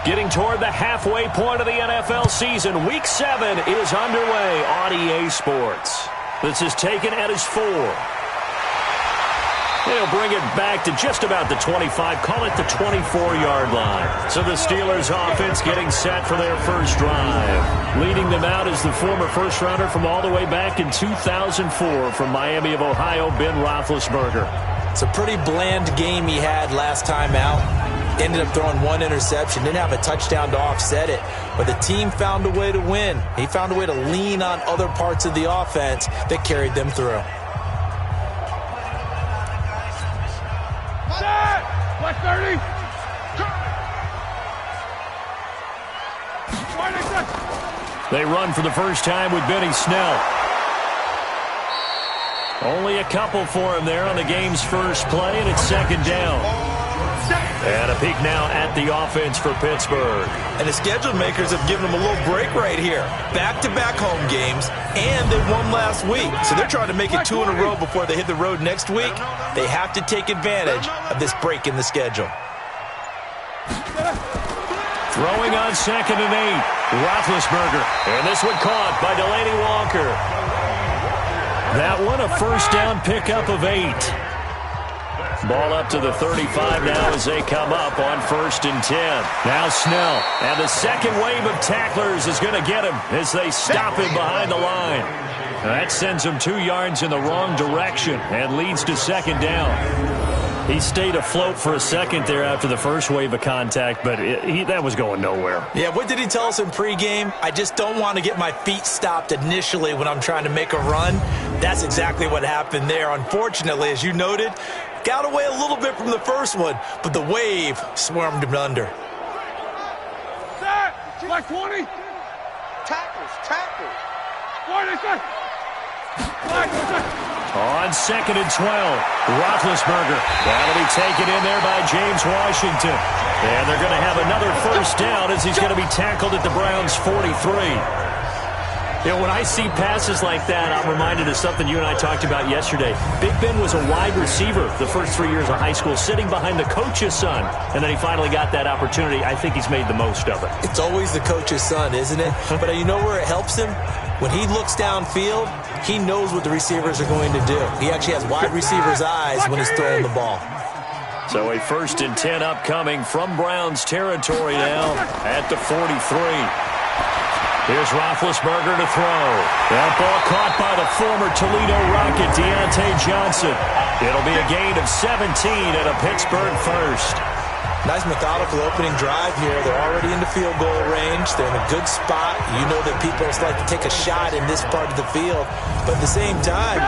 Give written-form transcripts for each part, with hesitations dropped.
Getting toward the halfway point of the NFL season. Week 7 is underway on EA Sports. This is taken at his 4. He'll bring it back to just about the 25, call it the 24-yard line. So the Steelers offense getting set for their first drive. Leading them out is the former first-rounder from all the way back in 2004 from Miami of Ohio, Ben Roethlisberger. It's a pretty bland game he had last time out. Ended up throwing 1 interception. Didn't have a touchdown to offset it. But the team found a way to win. He found a way to lean on other parts of the offense that carried them through. Black 30. They run for the first time with Benny Snell. Only a couple for him there on the game's first play, and it's second down. And a peek now at the offense for Pittsburgh. And the schedule makers have given them a little break right here. Back-to-back home games, and they won last week. So they're trying to make it 2 in a row before they hit the road next week. They have to take advantage of this break in the schedule. Throwing on 2nd and 8. Roethlisberger. And this one caught by Delaney Walker. That one a first down pickup of 8. Ball up to the 35 now as they come up on 1st and 10. Now Snell. And the second wave of tacklers is going to get him as they stop him behind the line. That sends him 2 yards in the wrong direction and leads to second down. He stayed afloat for a second there after the first wave of contact, but that was going nowhere. Yeah, what did he tell us in pregame? I just don't want to get my feet stopped initially when I'm trying to make a run. That's exactly what happened there. Unfortunately, as you noted, got away a little bit from the first one, but the wave swarmed him under. Black 20. Tackles. What is that? On 2nd and 12, Roethlisberger. That'll be taken in there by James Washington. And they're going to have another first down as he's going to be tackled at the Browns' 43. You know, when I see passes like that, I'm reminded of something you and I talked about yesterday. Big Ben was a wide receiver the first 3 years of high school, sitting behind the coach's son. And then he finally got that opportunity. I think he's made the most of it. It's always the coach's son, isn't it? But you know where it helps him? When he looks downfield, he knows what the receivers are going to do. He actually has wide receivers' eyes when he's throwing the ball. So a 1st and 10 upcoming from Browns territory now at the 43. Here's Roethlisberger to throw. That ball caught by the former Toledo Rocket, Deontay Johnson. It'll be a gain of 17 and a Pittsburgh first. Nice methodical opening drive here. They're already in the field goal range. They're in a good spot. You know that people like to take a shot in this part of the field. But at the same time,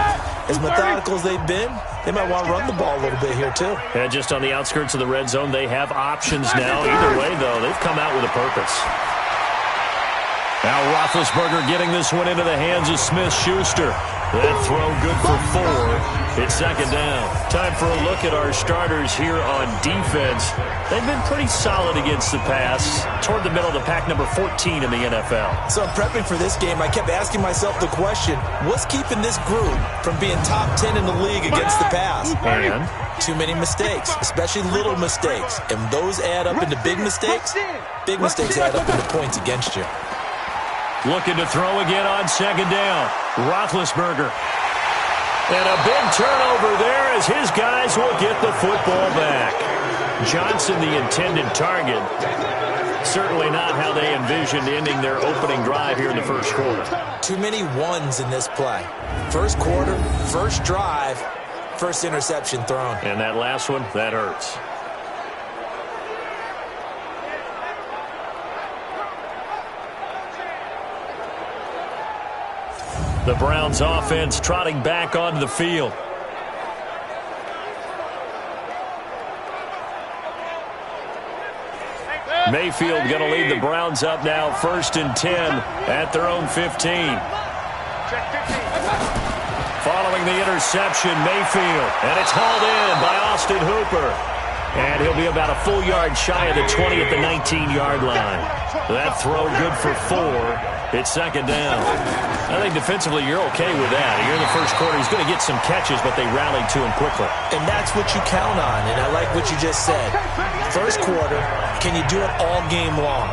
as methodical as they've been, they might want to run the ball a little bit here too. And just on the outskirts of the red zone, they have options now. Either way, though, they've come out with a purpose. Now Roethlisberger getting this one into the hands of Smith-Schuster. That throw good for 4. It's second down. Time for a look at our starters here on defense. They've been pretty solid against the pass. Toward the middle of the pack, number 14 in the NFL. So I'm prepping for this game. I kept asking myself the question, what's keeping this group from being top 10 in the league against the pass? And too many mistakes, especially little mistakes. And those add up into big mistakes. Big mistakes add up into points against you. Looking to throw again on second down. Roethlisberger. And a big turnover there as his guys will get the football back. Johnson, the intended target. Certainly not how they envisioned ending their opening drive here in the first quarter. Too many ones in this play. First quarter, first drive, first interception thrown. And that last one, that hurts. The Browns offense trotting back onto the field. Mayfield going to lead the Browns up now, 1st and 10 at their own 15. Following the interception, Mayfield, and it's hauled in by Austin Hooper. And he'll be about a full yard shy of the 20 at the 19-yard line. That throw good for 4. It's second down. I think defensively you're okay with that. Here in the first quarter, he's going to get some catches, but they rallied to him quickly. And that's what you count on, and I like what you just said. First quarter, can you do it all game long?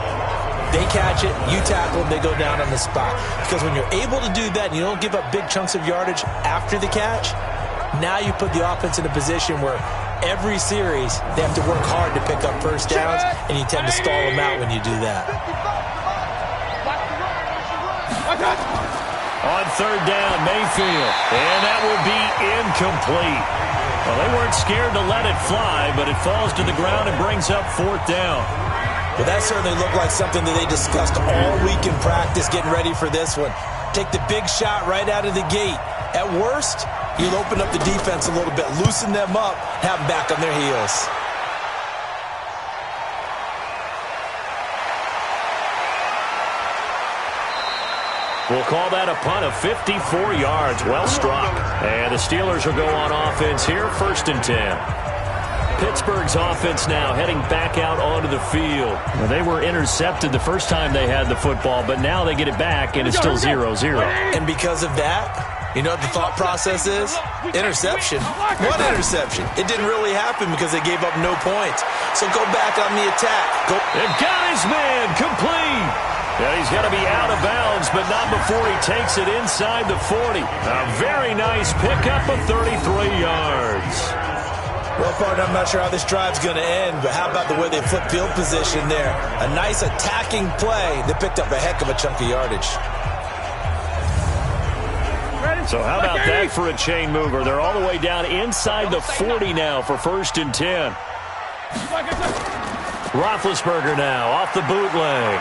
They catch it, you tackle them, they go down on the spot. Because when you're able to do that and you don't give up big chunks of yardage after the catch, now you put the offense in a position where every series they have to work hard to pick up first downs, and you tend to stall them out when you do that. On third down, Mayfield, and that will be incomplete. Well, they weren't scared to let it fly, but it falls to the ground and brings up fourth down. Well, that certainly looked like something that they discussed all week in practice, getting ready for this one. Take the big shot right out of the gate. At worst, you'll open up the defense a little bit, loosen them up, have them back on their heels. We'll call that a punt of 54 yards. Well struck. And the Steelers will go on offense here, 1st and 10. Pittsburgh's offense now heading back out onto the field. Well, they were intercepted the first time they had the football, but now they get it back, and it's still 0-0. And because of that, you know what the thought process is? Interception. What interception? It didn't really happen because they gave up no points. So go back on the attack. They've got his man complete. Yeah, he's got to be out of bounds, but not before he takes it inside the 40. A very nice pickup of 33 yards. Well, partner, I'm not sure how this drive's going to end, but how about the way they flip field position there? A nice attacking play that picked up a heck of a chunk of yardage. So how about that for a chain mover? They're all the way down inside the 40 now for 1st and 10. Roethlisberger now off the bootleg.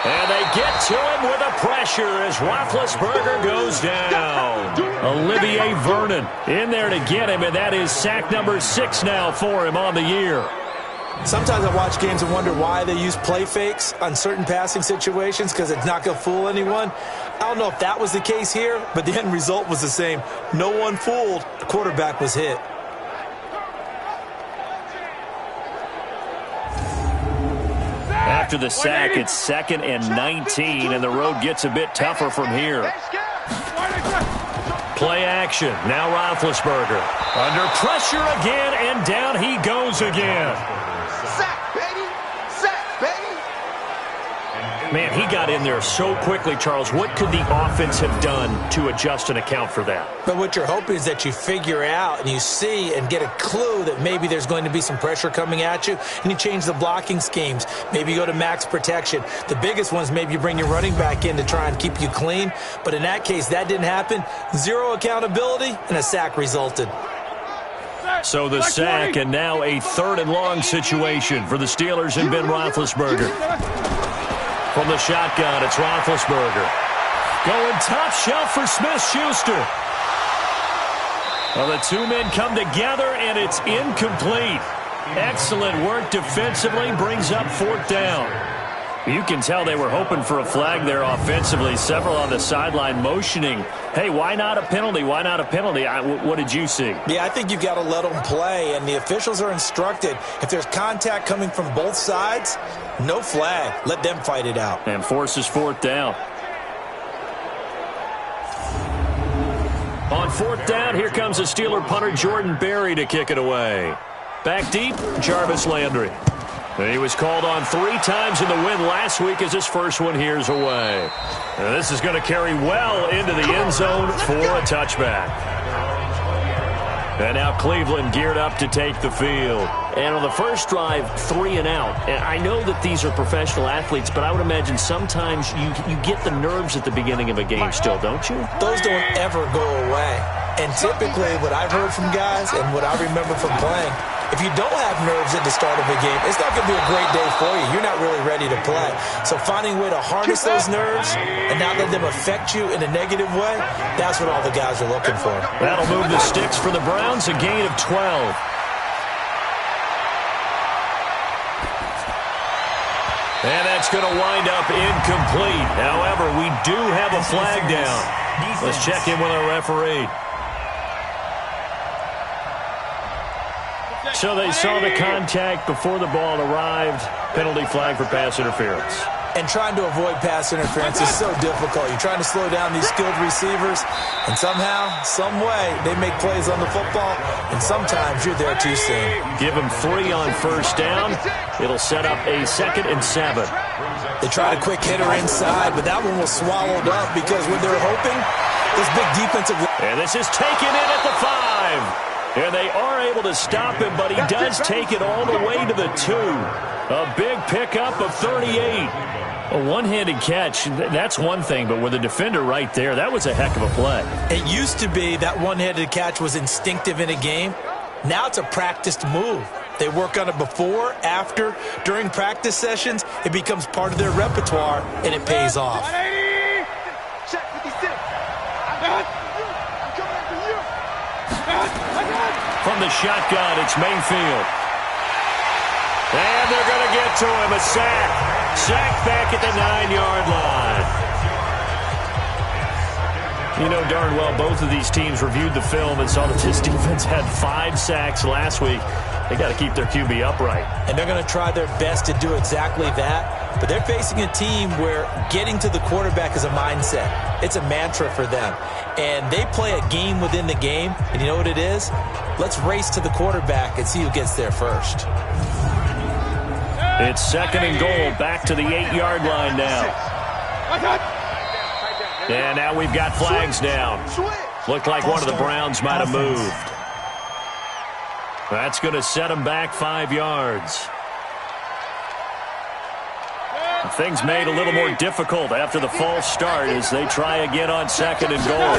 And they get to him with a pressure as Roethlisberger goes down. Olivier Vernon in there to get him, and that is sack number 6 now for him on the year. Sometimes I watch games and wonder why they use play fakes on certain passing situations, because it's not going to fool anyone. I don't know if that was the case here, but the end result was the same. No one fooled. The quarterback was hit. After the sack, it's 2nd and 19, and the road gets a bit tougher from here. Play action. Now Roethlisberger. Under pressure again, and down he goes again. Sack, baby! Sack, baby! Man, he got in there so quickly, Charles. What could the offense have done to adjust and account for that? But what you're hoping is that you figure out and you see and get a clue that maybe there's going to be some pressure coming at you, and you change the blocking schemes. Maybe you go to max protection. The biggest ones, maybe you bring your running back in to try and keep you clean. But in that case, that didn't happen. Zero accountability, and a sack resulted. So the sack, and now a 3rd and long situation for the Steelers and Ben Roethlisberger. From the shotgun, it's Roethlisberger. Going top shelf for Smith-Schuster. Well, the two men come together, and it's incomplete. Excellent work defensively, brings up 4th down. You can tell they were hoping for a flag there offensively. Several on the sideline motioning, hey, why not a penalty? Why not a penalty? What did you see? Yeah, I think you've got to let them play, and the officials are instructed. If there's contact coming from both sides, no flag. Let them fight it out. And forces 4th down. On 4th down, here comes the Steeler punter Jordan Berry to kick it away. Back deep, Jarvis Landry. He was called on 3 times in the win last week as his first one here's away. And this is going to carry well into the end zone for a touchback. And now Cleveland geared up to take the field. And on the first drive, 3 and out. And I know that these are professional athletes, but I would imagine sometimes you get the nerves at the beginning of a game still, don't you? Those don't ever go away. And typically what I've heard from guys and what I remember from playing, if you don't have nerves at the start of a game, it's not going to be a great day for you. You're not really ready to play. So finding a way to harness those nerves and not let them affect you in a negative way, that's what all the guys are looking for. That'll move the sticks for the Browns, a gain of 12. And that's going to wind up incomplete. However, we do have a flag down. Let's check in with our referee. So they saw the contact before the ball arrived. Penalty flag for pass interference. And trying to avoid pass interference is so difficult. You're trying to slow down these skilled receivers, and somehow, some way, they make plays on the football, and sometimes you're there too soon. Give them 3 on first down. It'll set up a 2nd and 7. They tried a quick hitter inside, but that one was swallowed up because when they're hoping, this big defensive... And this is taken in at the 5. And they are able to stop him, but he does take it all the way to the 2. A big pickup of 38. A one-handed catch, that's one thing, but with a defender right there, that was a heck of a play. It used to be that one-handed catch was instinctive in a game. Now it's a practiced move. They work on it before, after, during practice sessions. It becomes part of their repertoire, and it pays off. Check 56. I'm coming after you. From the shotgun, it's Mayfield. And they're going to get to him, a sack. Sack back at the 9-yard line. You know darn well both of these teams reviewed the film and saw that this defense had 5 sacks last week. They got to keep their QB upright. And they're going to try their best to do exactly that. But they're facing a team where getting to the quarterback is a mindset. It's a mantra for them. And they play a game within the game. And you know what it is? Let's race to the quarterback and see who gets there first. It's 2nd and goal, back to the 8-yard line now. And now we've got flags down. Looked like one of the Browns might have moved. That's going to set them back 5 yards. Things made a little more difficult after the false start as they try again on 2nd and goal.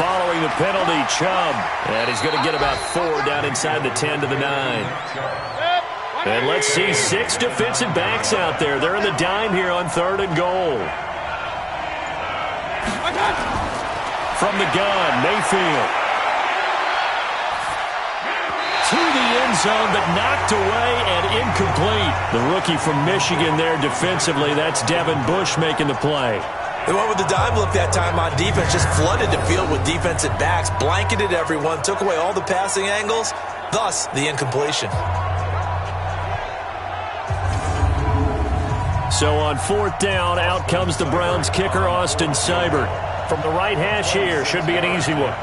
Following the penalty, Chubb. And he's going to get about 4 down inside the 10 to the 9. And let's see, 6 defensive backs out there. They're in the dime here on 3rd and goal. From the gun, Mayfield. To the end zone, but knocked away and incomplete. The rookie from Michigan there defensively. That's Devin Bush making the play. They went with the dime look that time on defense, just flooded the field with defensive backs, blanketed everyone, took away all the passing angles, thus the incompletion. So on 4th down, out comes the Browns kicker, Austin Seibert. From the right hash here, should be an easy one.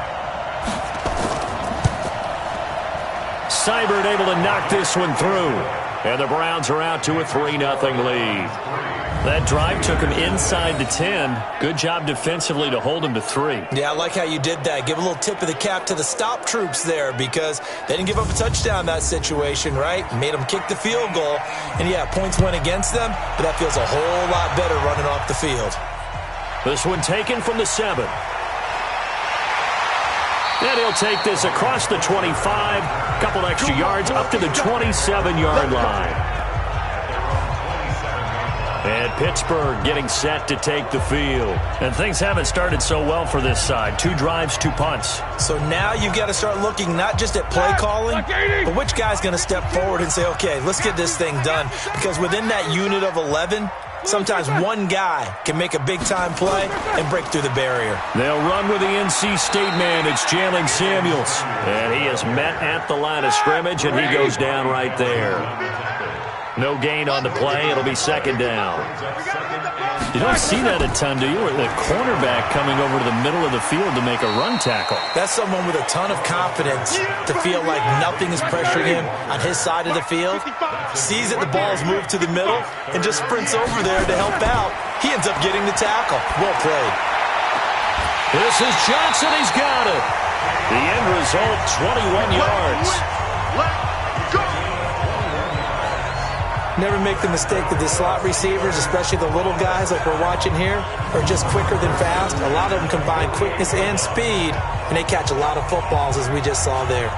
Seibert able to knock this one through. And the Browns are out to a 3-0 lead. That drive took him inside the 10. Good job defensively to hold him to 3. Yeah, I like how you did that. Give a little tip of the cap to the stop troops there because they didn't give up a touchdown in that situation, right? Made them kick the field goal. And, yeah, points went against them, but that feels a whole lot better running off the field. This one taken from the 7. And he'll take this across the 25. Couple extra yards up to the 27-yard line. And Pittsburgh getting set to take the field. And things haven't started so well for this side. 2 drives, 2 punts. So now you've got to start looking not just at play calling, but which guy's going to step forward and say, okay, let's get this thing done. Because within that unit of 11, sometimes one guy can make a big-time play and break through the barrier. They'll run with the NC State man. It's Jalen Samuels. And he is met at the line of scrimmage, and he goes down right there. No gain on the play. It'll be 2nd down. You don't see that a ton, do you? Or the cornerback coming over to the middle of the field to make a run tackle. That's someone with a ton of confidence to feel like nothing is pressuring him on his side of the field. Sees that the ball's moved to the middle and just sprints over there to help out. He ends up getting the tackle. Well played. This is Johnson. He's got it. The end result, 21 yards. Never make the mistake that the slot receivers, especially the little guys like we're watching here, are just quicker than fast. A lot of them combine quickness and speed, and they catch a lot of footballs, as we just saw there.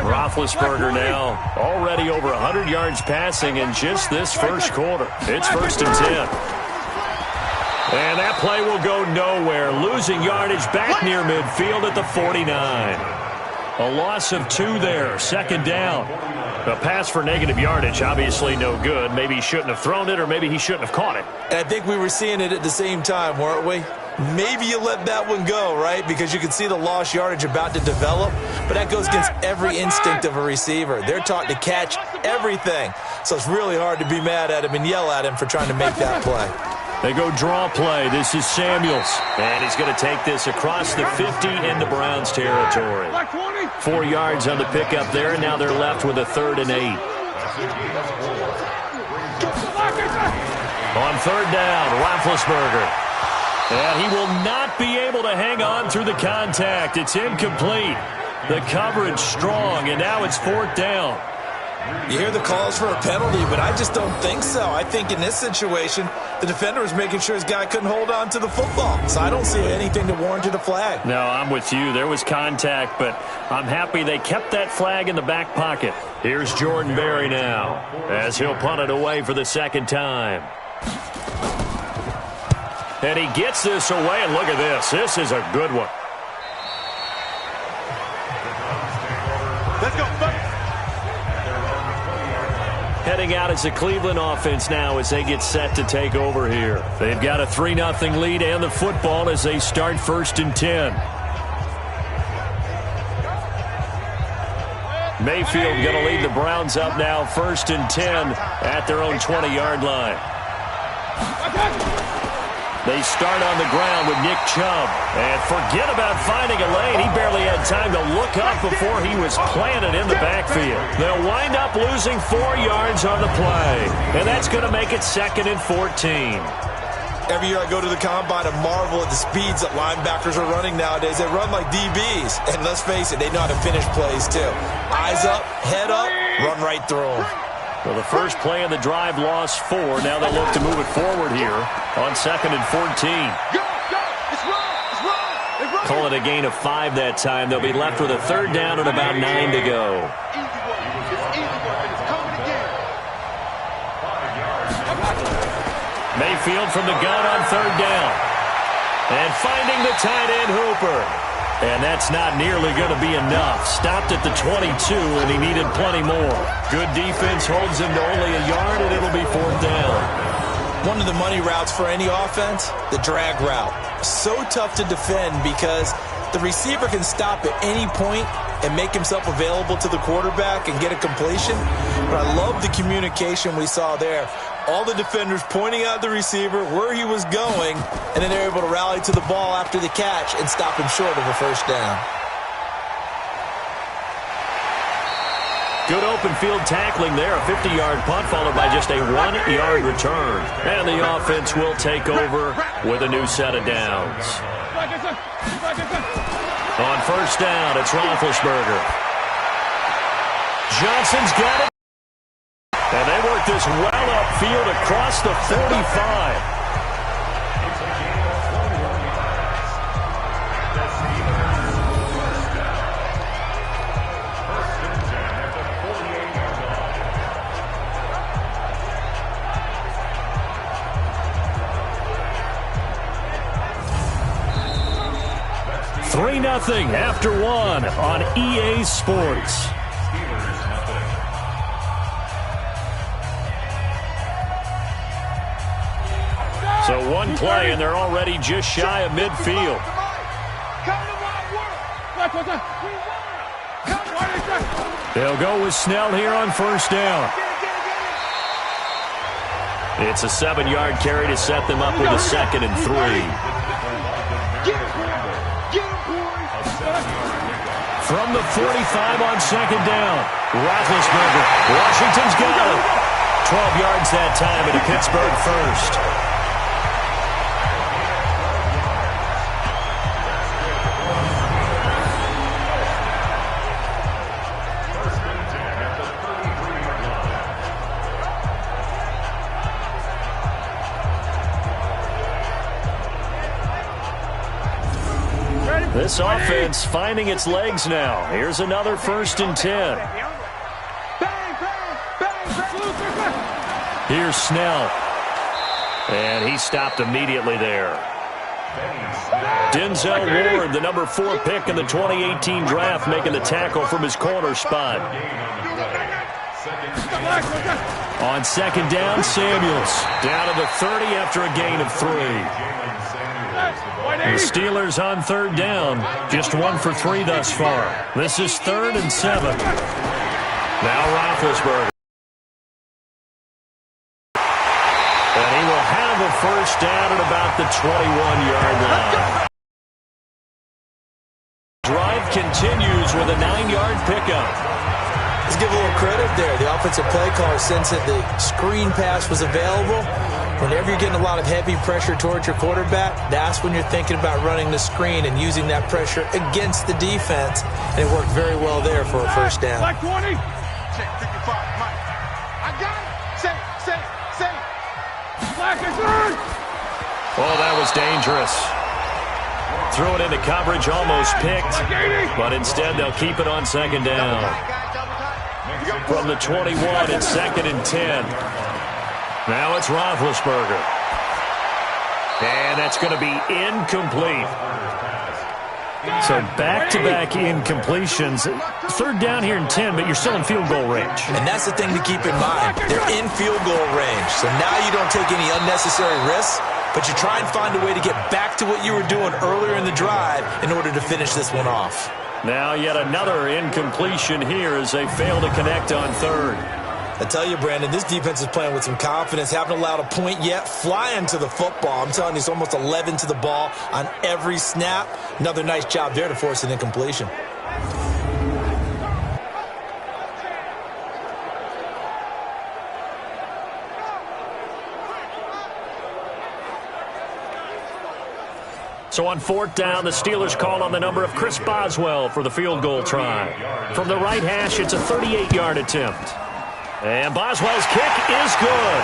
Roethlisberger now already over 100 yards passing in just this first quarter. It's 1st and 10. And that play will go nowhere. Losing yardage back near midfield at the 49. A loss of 2 there. 2nd down. A pass for negative yardage, obviously no good. Maybe he shouldn't have thrown it, or maybe he shouldn't have caught it. And I think we were seeing it at the same time, weren't we? maybe you let that one go, right? Because you can see the lost yardage about to develop, but that goes against every instinct of a receiver. They're taught to catch everything, so it's really hard to be mad at him and yell at him for trying to make that play. They go draw play. This is Samuels, and he's going to take this across the 50 into Browns territory. 4 yards on the pickup there, and now they're left with a 3rd and 8. On 3rd down, Roethlisberger. And he will not be able to hang on through the contact. It's incomplete. The coverage strong, and now it's 4th down. You hear the calls for a penalty, but I just don't think so. I think in this situation, the defender was making sure his guy couldn't hold on to the football. So I don't see anything to warrant a flag. No, I'm with you. There was contact, but I'm happy they kept that flag in the back pocket. Here's Jordan Berry now, as he'll punt it away for the 2nd time. And he gets this away, and look at this. This is a good one. Let's go. Heading out as a Cleveland offense now as they get set to take over here. They've got a 3-0 lead and the football as they start 1st and 10. Mayfield going to lead the Browns up now 1st and 10 at their own 20-yard line. They start on the ground with Nick Chubb. And forget about finding a lane. He barely had time to look up before he was planted in the backfield. They'll wind up losing 4 yards on the play. And that's going to make it 2nd and 14. Every year I go to the combine and marvel at the speeds that linebackers are running nowadays. They run like DBs. And let's face it, they know how to finish plays too. Eyes up, head up, run right through them. Well, the first play of the drive lost 4. Now they'll look to move it forward here on 2nd and 14. Call it a gain of 5 that time. They'll be left with a 3rd down and about 9 to go. Mayfield from the gun on 3rd down. And finding the tight end Hooper. And that's not nearly going to be enough. Stopped at the 22, and he needed plenty more. Good defense holds him to only a yard, and it'll be 4th down. One of the money routes for any offense, the drag route. So tough to defend because the receiver can stop at any point and make himself available to the quarterback and get a completion. But I love the communication we saw there. All the defenders pointing out the receiver, where he was going, and then they're able to rally to the ball after the catch and stop him short of a 1st down. Good open field tackling there. A 50-yard punt followed by just a 1-yard return. And the offense will take over with a new set of downs. On 1st down, it's Roethlisberger. Johnson's got it. And they work this well upfield across the 45. Nothing after 1 on EA Sports. So 1 play, and they're already just shy of midfield. They'll go with Snell here on 1st down. It's a 7-yard carry to set them up with a 2nd and 3. From the 45 on 2nd down, Roethlisberger. Washington's got it. 12 yards that time at a Pittsburgh 1st. This offense finding its legs now. Here's another 1st and 10. Here's Snell. And he stopped immediately there. Denzel Ward, the number 4 pick in the 2018 draft, making the tackle from his corner spot. On 2nd down, Samuels. Down to the 30 after a gain of 3. The Steelers on third down. Just 1 for 3 thus far. This is 3rd and 7. Now Roethlisberger. And he will have a first down at about the 21-yard line. Drive continues with a 9-yard pickup. Let's give a little credit there. The offensive play caller sensed that the screen pass was available. Whenever you're getting a lot of heavy pressure towards your quarterback, that's when you're thinking about running the screen and using that pressure against the defense. And it worked very well there for a first down. Black 20. Check 55, Mike. I got it. Say. Black is third. Oh, that was dangerous. Threw it into coverage, almost picked. But instead, they'll keep it on second down. From the 21, it's 2nd and 10. Now it's Roethlisberger. And that's going to be incomplete. So back-to-back incompletions. Third down here and 10, but you're still in field goal range. And that's the thing to keep in mind. They're in field goal range. So now you don't take any unnecessary risks, but you try and find a way to get back to what you were doing earlier in the drive in order to finish this one off. Now yet another incompletion here as they fail to connect on third. I tell you, Brandon, this defense is playing with some confidence. Haven't allowed a point yet. Flying to the football. I'm telling you, it's almost 11 to the ball on every snap. Another nice job there to force an incompletion. So on 4th down, the Steelers call on the number of Chris Boswell for the field goal try. From the right hash, it's a 38-yard attempt. And Boswell's kick is good.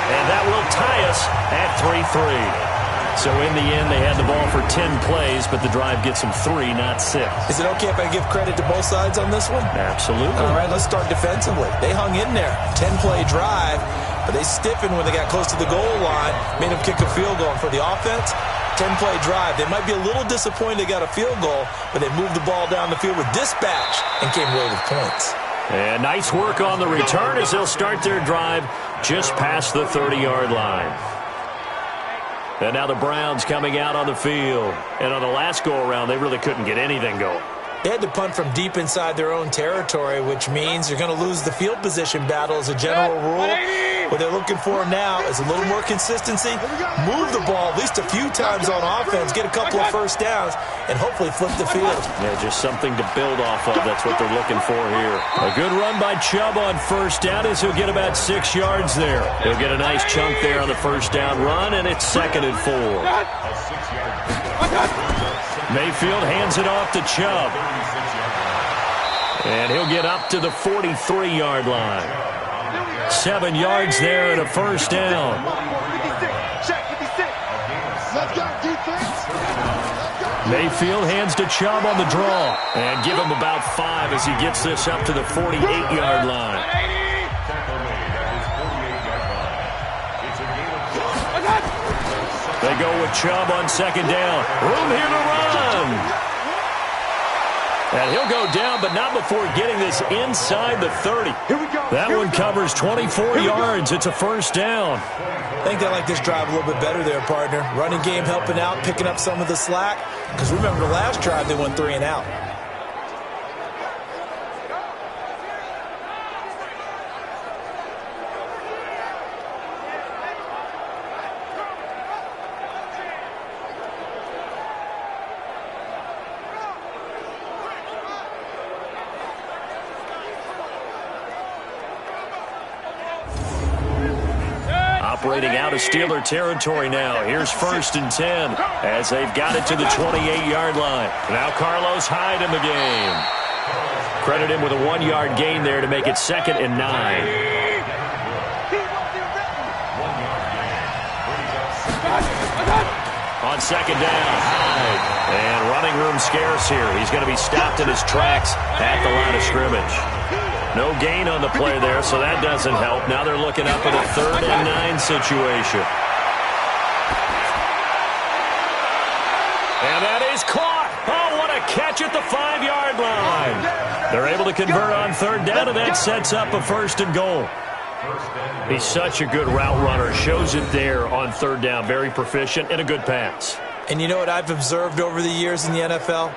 And that will tie us at 3-3. So in the end, they had the ball for 10 plays, but the drive gets them 3, not 6. Is it okay if I give credit to both sides on this one? Absolutely. All right, let's start defensively. They hung in there. 10-play drive, but they stiffened when they got close to the goal line, made them kick a field goal. And for the offense, 10-play drive. They might be a little disappointed they got a field goal, but they moved the ball down the field with dispatch and came away with points. And nice work on the return as they'll start their drive just past the 30-yard line. And now the Browns coming out on the field. And on the last go-around, they really couldn't get anything going. They had to punt from deep inside their own territory, which means they're going to lose the field position battle as a general rule. What they're looking for now is a little more consistency, move the ball at least a few times on offense, get a couple of first downs, and hopefully flip the field. Yeah, just something to build off of. That's what they're looking for here. A good run by Chubb on first down as he'll get about 6 yards there. He'll get a nice chunk there on the first down run, and it's 2nd and 4. Mayfield hands it off to Chubb. And he'll get up to the 43-yard line. 7 yards there and a first down. Mayfield hands to Chubb on the draw. And give him about 5 as he gets this up to the 48-yard line. They go with Chubb on second down. Room here to run. And he'll go down, but not before getting this inside the 30. That one covers 24 yards. It's a first down. I think they like this drive a little bit better there, partner. Running game helping out, picking up some of the slack. Because remember, the last drive, they went 3 and out. Operating out of Steeler territory now. Here's 1st and 10 as they've got it to the 28-yard line. Now Carlos Hyde in the game. Credit him with a 1-yard gain there to make it 2nd and 9. On second down, Hyde. And running room scarce here. He's going to be stopped in his tracks at the line of scrimmage. No gain on the play there, so that doesn't help. Now they're looking up at a 3rd and 9 situation. And that is caught. Oh, what a catch at the 5-yard line. They're able to convert on 3rd down, and that sets up a 1st and goal. He's such a good route runner. Shows it there on 3rd down. Very proficient and a good pass. And you know what I've observed over the years in the NFL?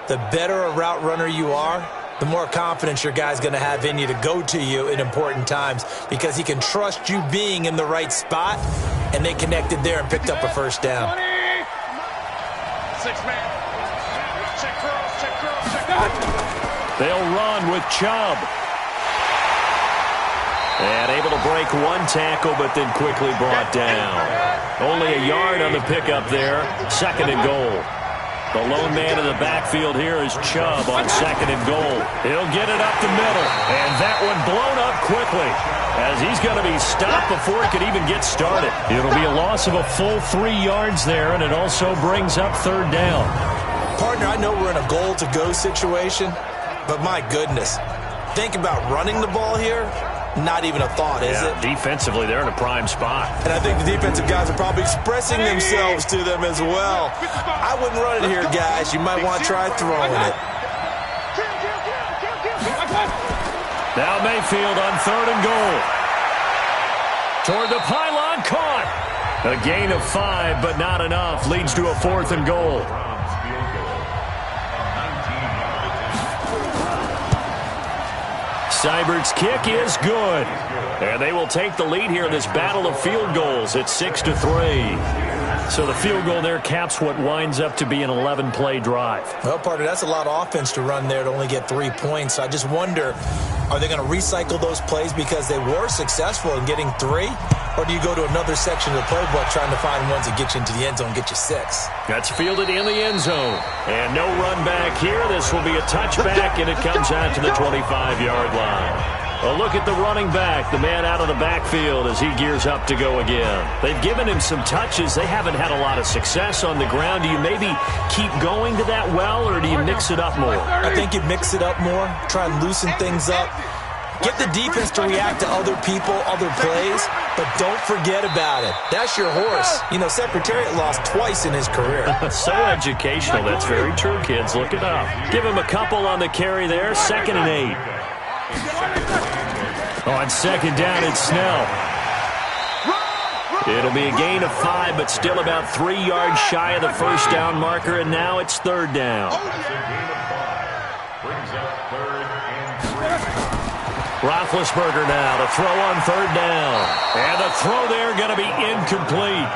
The better a route runner you are, the more confidence your guy's going to have in you to go to you in important times because he can trust you being in the right spot, and they connected there and picked up a first down. 6-man. Check curls, check curls, check curls. They'll run with Chubb. And able to break one tackle, but then quickly brought down. Only a yard on the pickup there. 2nd and goal. The lone man in the backfield here is Chubb on 2nd and goal. He'll get it up the middle. And that one blown up quickly as he's going to be stopped before it could even get started. It'll be a loss of a full 3 yards there, and it also brings up 3rd down. Partner, I know we're in a goal-to-go situation, but my goodness, think about running the ball here. Not even a thought, is it? Defensively, they're in a prime spot. And I think the defensive guys are probably expressing themselves to them as well. I wouldn't run it here, guys. You might want to try throwing it. Now Mayfield on 3rd and goal. Toward the pylon, caught. A gain of 5, but not enough. Leads to a 4th and goal. Seibert's kick is good. And they will take the lead here in this battle of field goals at 6-3. So the field goal there caps what winds up to be an 11-play drive. Well, partner, that's a lot of offense to run there to only get 3 points. I just wonder, are they going to recycle those plays because they were successful in getting 3? Or do you go to another section of the playbook trying to find ones that get you into the end zone, get you 6? That's fielded in the end zone. And no run back here. This will be a touchback, and it comes out to the 25-yard line. A look at the running back, the man out of the backfield as he gears up to go again. They've given him some touches. They haven't had a lot of success on the ground. Do you maybe keep going to that well, or do you mix it up more? I think you mix it up more, try and loosen things up. Get the defense to react to other people, other plays, but don't forget about it. That's your horse. You know, Secretariat lost twice in his career. So educational. That's very true, kids. Look it up. Give him a couple on the carry there. 2nd and 8. On 2nd down, it's Snell. It'll be a gain of 5, but still about 3 yards shy of the first down marker, and now it's 3rd down. Roethlisberger now to throw on 3rd down. And the throw there going to be incomplete.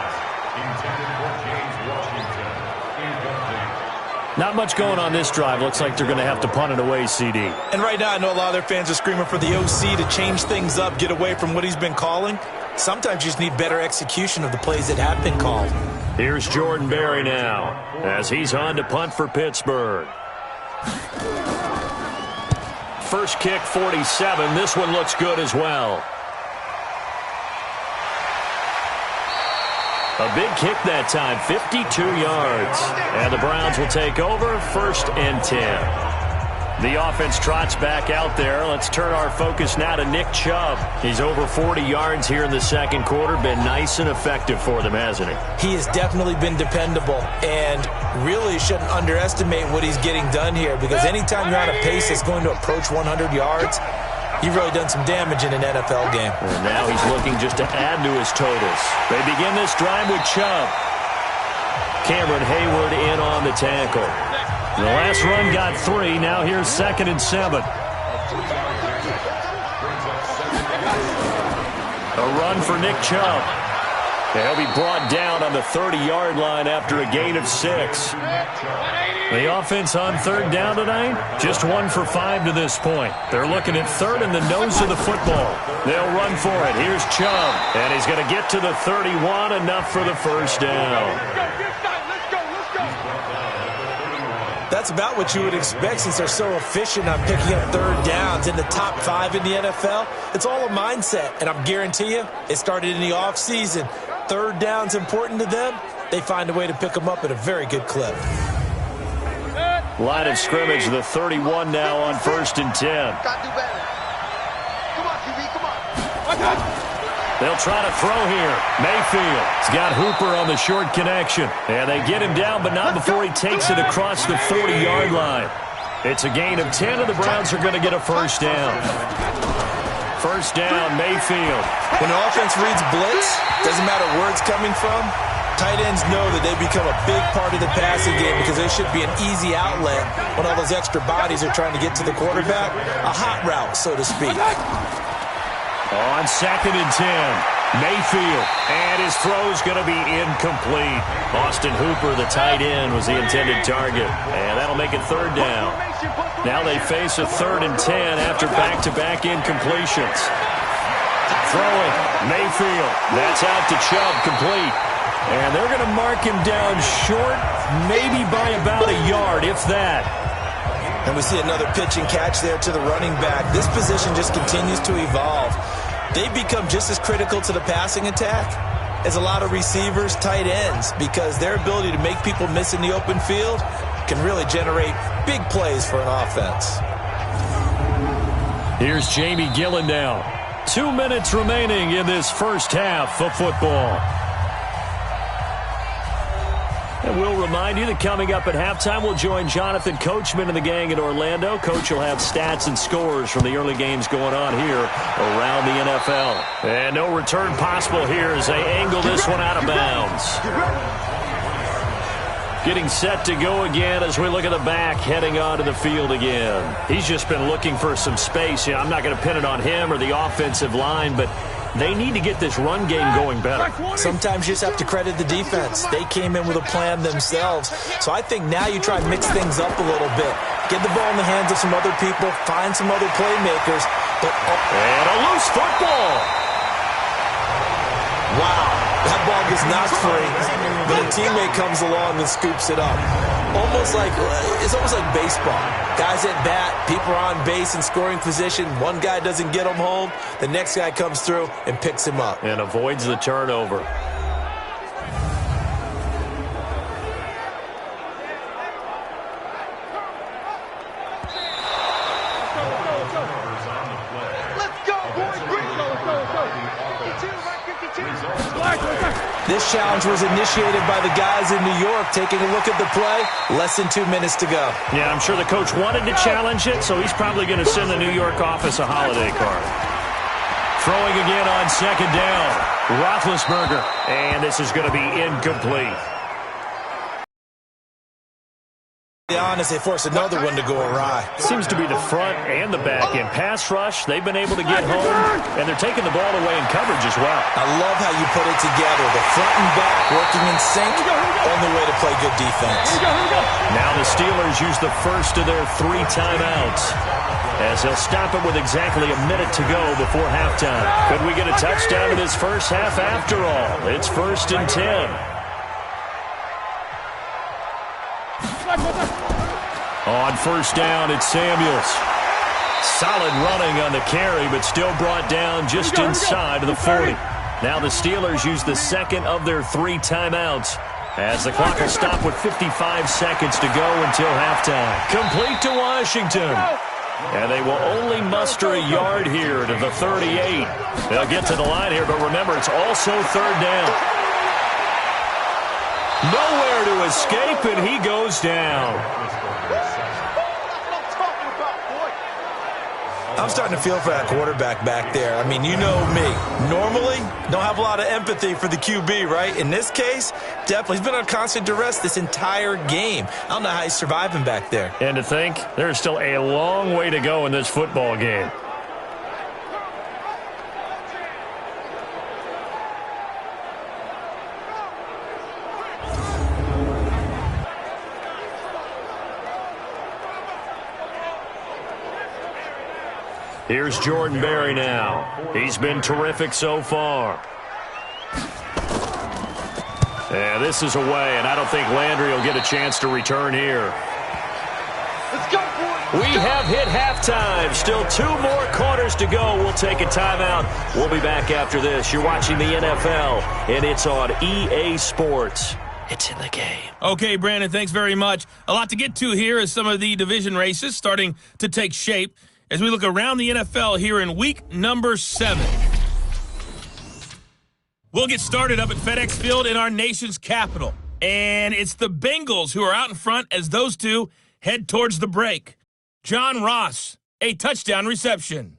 Not much going on this drive. Looks like they're going to have to punt it away, CD. And right now, I know a lot of their fans are screaming for the OC to change things up, get away from what he's been calling. Sometimes you just need better execution of the plays that have been called. Here's Jordan Berry now as he's on to punt for Pittsburgh. First kick, 47. This one looks good as well. A big kick that time, 52 yards. And the Browns will take over, 1st and 10. The offense trots back out there. Let's turn our focus now to Nick Chubb. He's over 40 yards here in the 2nd quarter. Been nice and effective for them, hasn't he? He has definitely been dependable, and really shouldn't underestimate what he's getting done here, because anytime you're on a pace that's going to approach 100 yards, you've really done some damage in an NFL game. And now he's looking just to add to his totals. They begin this drive with Chubb. Cameron Hayward in on the tackle. The last run got 3. Now here's 2nd and 7. A run for Nick Chubb. He'll be brought down on the 30-yard line after a gain of 6. The offense on 3rd down tonight, just 1 for 5 to this point. They're looking at 3rd and the nose of the football. They'll run for it. Here's Chubb, and he's going to get to the 31, enough for the first down. That's about what you would expect since they're so efficient on picking up 3rd downs in the top 5 in the NFL. It's all a mindset, and I guarantee you it started in the offseason. 3rd down's important to them. They find a way to pick them up at a very good clip. Line of scrimmage, the 31 now on 1st and 10. Got to do better. Come on, QB, come on. They'll try to throw here. Mayfield's got Hooper on the short connection. And they get him down, but not before he takes it across the 40-yard line. It's a gain of 10, and the Browns are going to get a first down. First down, Mayfield. When the offense reads blitz, doesn't matter where it's coming from, Tight ends know that they become a big part of the passing game because they should be an easy outlet when all those extra bodies are trying to get to the quarterback. A hot route, so to speak. On 2nd and 10, Mayfield, and his throw's going to be incomplete. Austin Hooper, the tight end, was the intended target, and that'll make it 3rd down. Now they face a 3rd and 10 after back-to-back incompletions. Throwing, Mayfield, that's out to Chubb, complete. And they're going to mark him down short, maybe by about a yard, if that. And we see another pitch and catch there to the running back. This position just continues to evolve. They become just as critical to the passing attack as a lot of receivers, tight ends, because their ability to make people miss in the open field can really generate big plays for an offense. Here's Jamie Gillen now. 2 minutes remaining in this first half of football. And we'll remind you that coming up at halftime, we'll join Jonathan Coachman and the gang in Orlando. Coach will have stats and scores from the early games going on here around the NFL. And no return possible here as they angle this one out of bounds. Getting set to go again as we look at the back heading onto the field again. He's just been looking for some space. I'm not going to pin it on him or the offensive line, but they need to get this run game going better. Sometimes you just have to credit the defense. They came in with a plan themselves. So I think now you try and mix things up a little bit. Get the ball in the hands of some other people, find some other playmakers. And a loose football. Wow, that ball gets knocked free, but a teammate comes along and scoops it up. It's almost like baseball. Guys at bat, people are on base in scoring position. One guy doesn't get him home. The next guy comes through and picks him up. And avoids the turnover. This challenge was initiated by the guys in New York. Taking a look at the play, less than 2 minutes to go. Yeah, I'm sure the coach wanted to challenge it, so he's probably going to send the New York office a holiday card. Throwing again on 2nd down. Roethlisberger, and this is going to be incomplete. To be honest, they forced another one to go awry. Seems to be the front and the back end. Pass rush, they've been able to get home, and they're taking the ball away in coverage as well. I love how you put it together. The front and back working in sync, only way to play good defense. Now the Steelers use the first of their 3 timeouts, as they'll stop it with exactly a minute to go before halftime. Could we get a touchdown in this first half after all? It's 1st and 10. On 1st down, it's Samuels. Solid running on the carry, but still brought down just inside of the 40. Now the Steelers use the 2nd of their 3 timeouts, as the clock will stop with 55 seconds to go until halftime. Complete to Washington. And they will only muster a yard here to the 38. They'll get to the line here, but remember, it's also 3rd down. Nowhere to escape, and he goes down. I'm starting to feel for that quarterback back there. I mean, you know me. Normally, don't have a lot of empathy for the QB, right? In this case, definitely. He's been on constant duress this entire game. I don't know how he's surviving back there. And to think, there's still a long way to go in this football game. Here's Jordan Berry now. He's been terrific so far. And this is away, and I don't think Landry will get a chance to return here. Let's go, boys. We have hit halftime. Still 2 more quarters to go. We'll take a timeout. We'll be back after this. You're watching the NFL, and it's on EA Sports. It's in the game. Okay, Brandon, thanks very much. A lot to get to here as some of the division races starting to take shape as we look around the NFL here in week number 7. We'll get started up at FedEx Field in our nation's capital. And it's the Bengals who are out in front as those two head towards the break. John Ross, a touchdown reception.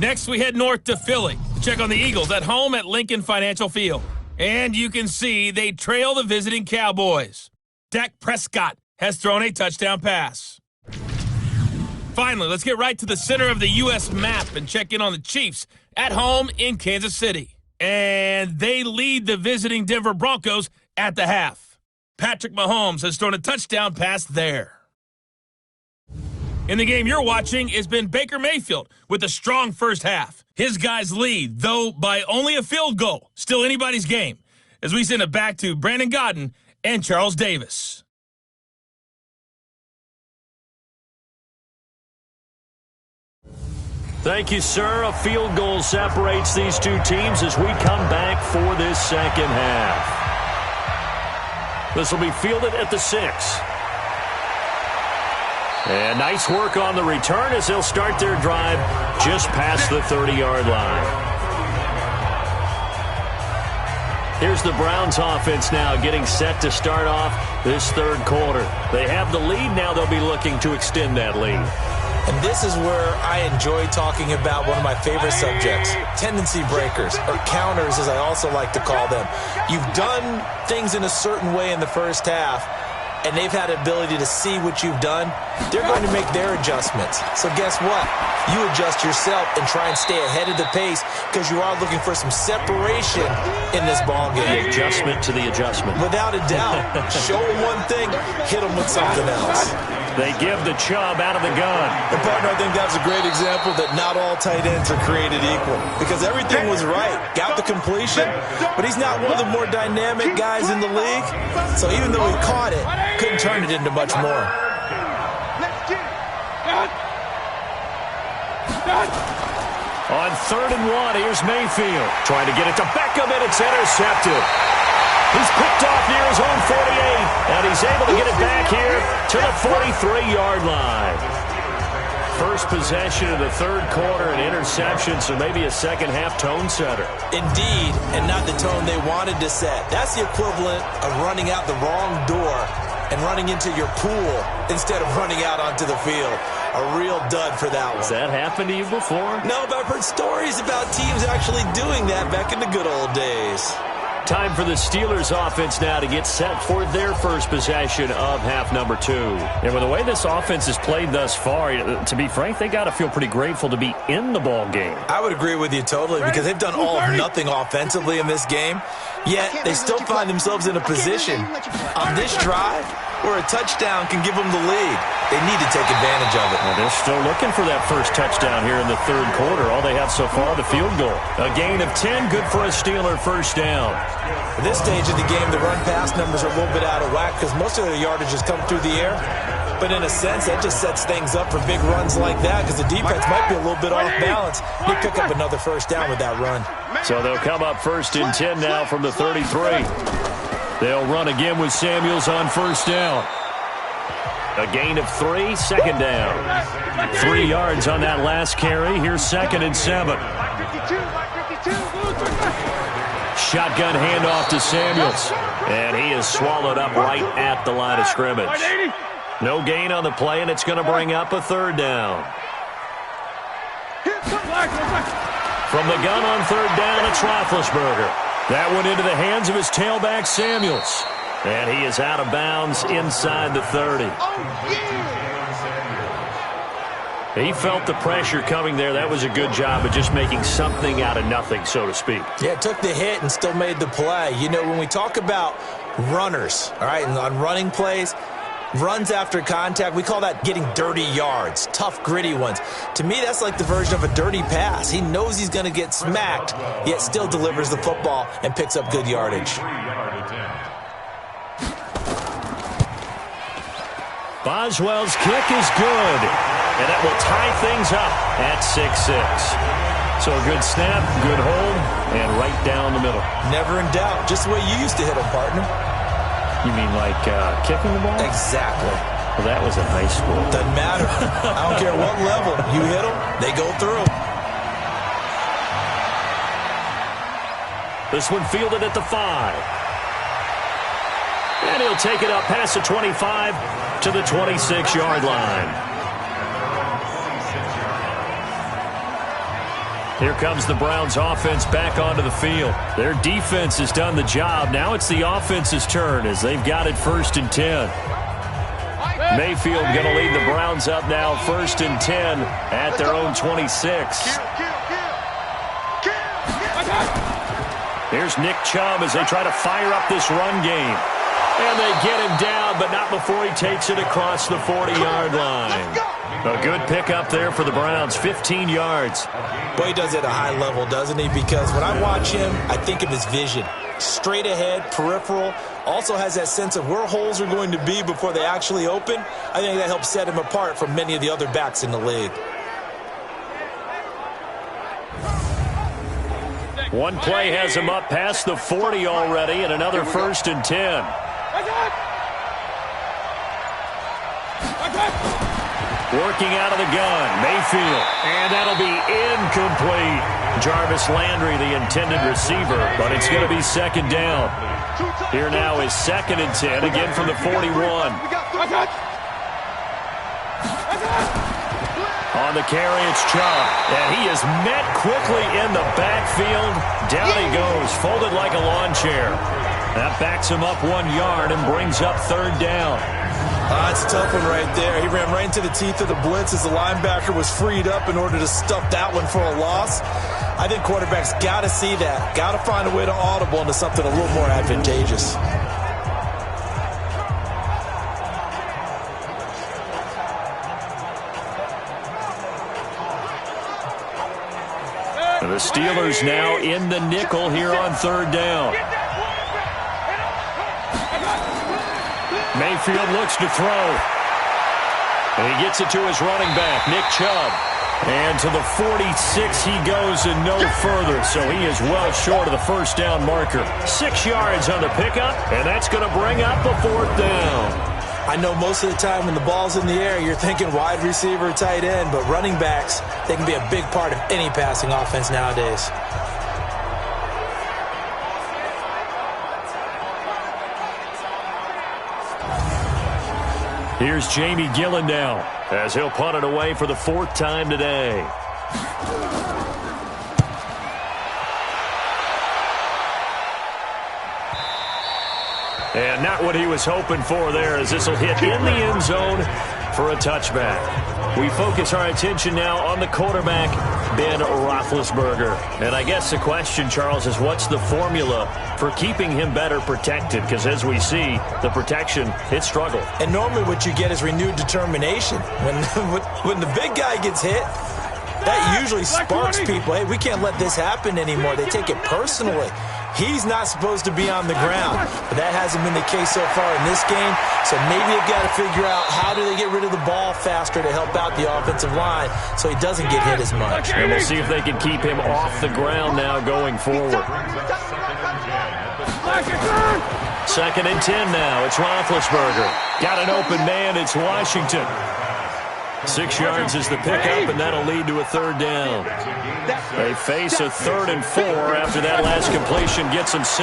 Next, we head north to Philly to check on the Eagles at home at Lincoln Financial Field. And you can see they trail the visiting Cowboys. Dak Prescott has thrown a touchdown pass. Finally, let's get right to the center of the U.S. map and check in on the Chiefs at home in Kansas City. And they lead the visiting Denver Broncos at the half. Patrick Mahomes has thrown a touchdown pass there. In the game you're watching has been Baker Mayfield with a strong first half. His guys lead, though by only a field goal. Still anybody's game. As we send it back to Brandon Godden and Charles Davis. Thank you, sir. A field goal separates these two teams as we come back for this second half. This will be fielded at the 6. And nice work on the return as they'll start their drive just past the 30-yard line. Here's the Browns offense now getting set to start off this third quarter. They have the lead. Now they'll be looking to extend that lead. And this is where I enjoy talking about one of my favorite subjects, tendency breakers, or counters as I also like to call them. You've done things in a certain way in the first half, and they've had the ability to see what you've done. They're going to make their adjustments. So guess what? You adjust yourself and try and stay ahead of the pace because you are looking for some separation in this ball game. The adjustment to the adjustment. Without a doubt. Show them one thing, hit them with something else. They give the Chubb out of the gun. And, partner, I think that's a great example that not all tight ends are created equal because everything was right. Got the completion, but he's not one of the more dynamic guys in the league. So even though he caught it, couldn't turn it into much more. On 3rd and 1, here's Mayfield. Trying to get it to Beckham, and it's intercepted. He's picked off near his own 48, and he's able to get it back here to the 43-yard line. First possession of the third quarter, an interception, so maybe a second-half tone setter. Indeed, and not the tone they wanted to set. That's the equivalent of running out the wrong door and running into your pool instead of running out onto the field. A real dud for that one. Has that happened to you before? No, but I've heard stories about teams actually doing that back in the good old days. Time for the Steelers offense now to get set for their first possession of half number 2. And with the way this offense has played thus far, to be frank, they got to feel pretty grateful to be in the ball game. I would agree with you totally because they've done all of nothing offensively in this game, yet they still find themselves in a position on this drive where a touchdown can give them the lead. They need to take advantage of it. Well, they're still looking for that first touchdown here in the third quarter. All they have so far, the field goal. A gain of 10, good for a Steeler first down. At this stage of the game, the run-pass numbers are a little bit out of whack because most of their yardage has come through the air. But in a sense, that just sets things up for big runs like that because the defense might be a little bit off balance. They pick up another first down with that run. So they'll come up 1st and 10 now from the 33. They'll run again with Samuels on first down. A gain of 3, second down. 3 yards on that last carry. Here's 2nd and 7. Shotgun handoff to Samuels. And he is swallowed up right at the line of scrimmage. No gain on the play, and it's going to bring up a 3rd down. From the gun on 3rd down, it's Roethlisberger. That one into the hands of his tailback, Samuels. And he is out of bounds inside the 30. He felt the pressure coming there. That was a good job of just making something out of nothing, so to speak. Yeah, took the hit and still made the play. You know, when we talk about runners, all right, and on running plays, runs after contact, we call that getting dirty yards, tough, gritty ones. To me, that's like the version of a dirty pass. He knows he's going to get smacked, yet still delivers the football and picks up good yardage. Boswell's kick is good, and that will tie things up at 6-6. So a good snap, good hold, and right down the middle. Never in doubt. Just the way you used to hit them, partner. You mean like kicking the ball? Exactly. Well, that was in high school. Doesn't matter. I don't care what level. You hit them, they go through. This one fielded at the 5. And he'll take it up past the 25 to the 26-yard line. Here comes the Browns offense back onto the field. Their defense has done the job. Now it's the offense's turn as they've got it 1st and 10. Mayfield going to lead the Browns up now 1st and 10 at their own 26. Here's Nick Chubb as they try to fire up this run game. And they get him down, but not before he takes it across the 40-yard line. A good pickup there for the Browns, 15 yards. Boy, he does it at a high level, doesn't he? Because when I watch him, I think of his vision. Straight ahead, peripheral, also has that sense of where holes are going to be before they actually open. I think that helps set him apart from many of the other backs in the league. One play has him up past the 40 already, and another 1st and 10. Working out of the gun, Mayfield, and that'll be incomplete. Jarvis Landry, the intended receiver, but it's going to be 2nd down. Here now is 2nd and 10, again from the 41. On the carry, it's Chubb, and he is met quickly in the backfield. Down he goes, folded like a lawn chair. That backs him up 1 yard and brings up 3rd down. It's a tough one right there. He ran right into the teeth of the blitz as the linebacker was freed up in order to stuff that one for a loss. I think quarterbacks got to see that. Got to find a way to audible into something a little more advantageous. The Steelers now in the nickel here on 3rd down. Mayfield looks to throw. And he gets it to his running back, Nick Chubb. And to the 46 he goes and no further. So he is well short of the 1st down marker. 6 yards on the pickup, and that's going to bring up a 4th down. I know most of the time when the ball's in the air, you're thinking wide receiver, tight end, but running backs, they can be a big part of any passing offense nowadays. Here's Jamie Gillen now as he'll punt it away for the 4th time today. And not what he was hoping for there, as this will hit in the end zone for a touchback. We focus our attention now on the quarterback, Ben Roethlisberger. And I guess the question, Charles, is what's the formula for keeping him better protected? Because as we see, the protection, it struggled. And normally what you get is renewed determination. When the big guy gets hit, that usually sparks people. Hey, we can't let this happen anymore. They take it personally. He's not supposed to be on the ground, but that hasn't been the case so far in this game. So maybe they've got to figure out how do they get rid of the ball faster to help out the offensive line so he doesn't get hit as much. And we'll see if they can keep him off the ground now going forward. 2nd and 10 now. It's Roethlisberger. Got an open man. It's Washington. 6 yards is the pickup, and that'll lead to a 3rd down. They face a 3rd and 4 after that last completion gets them 6.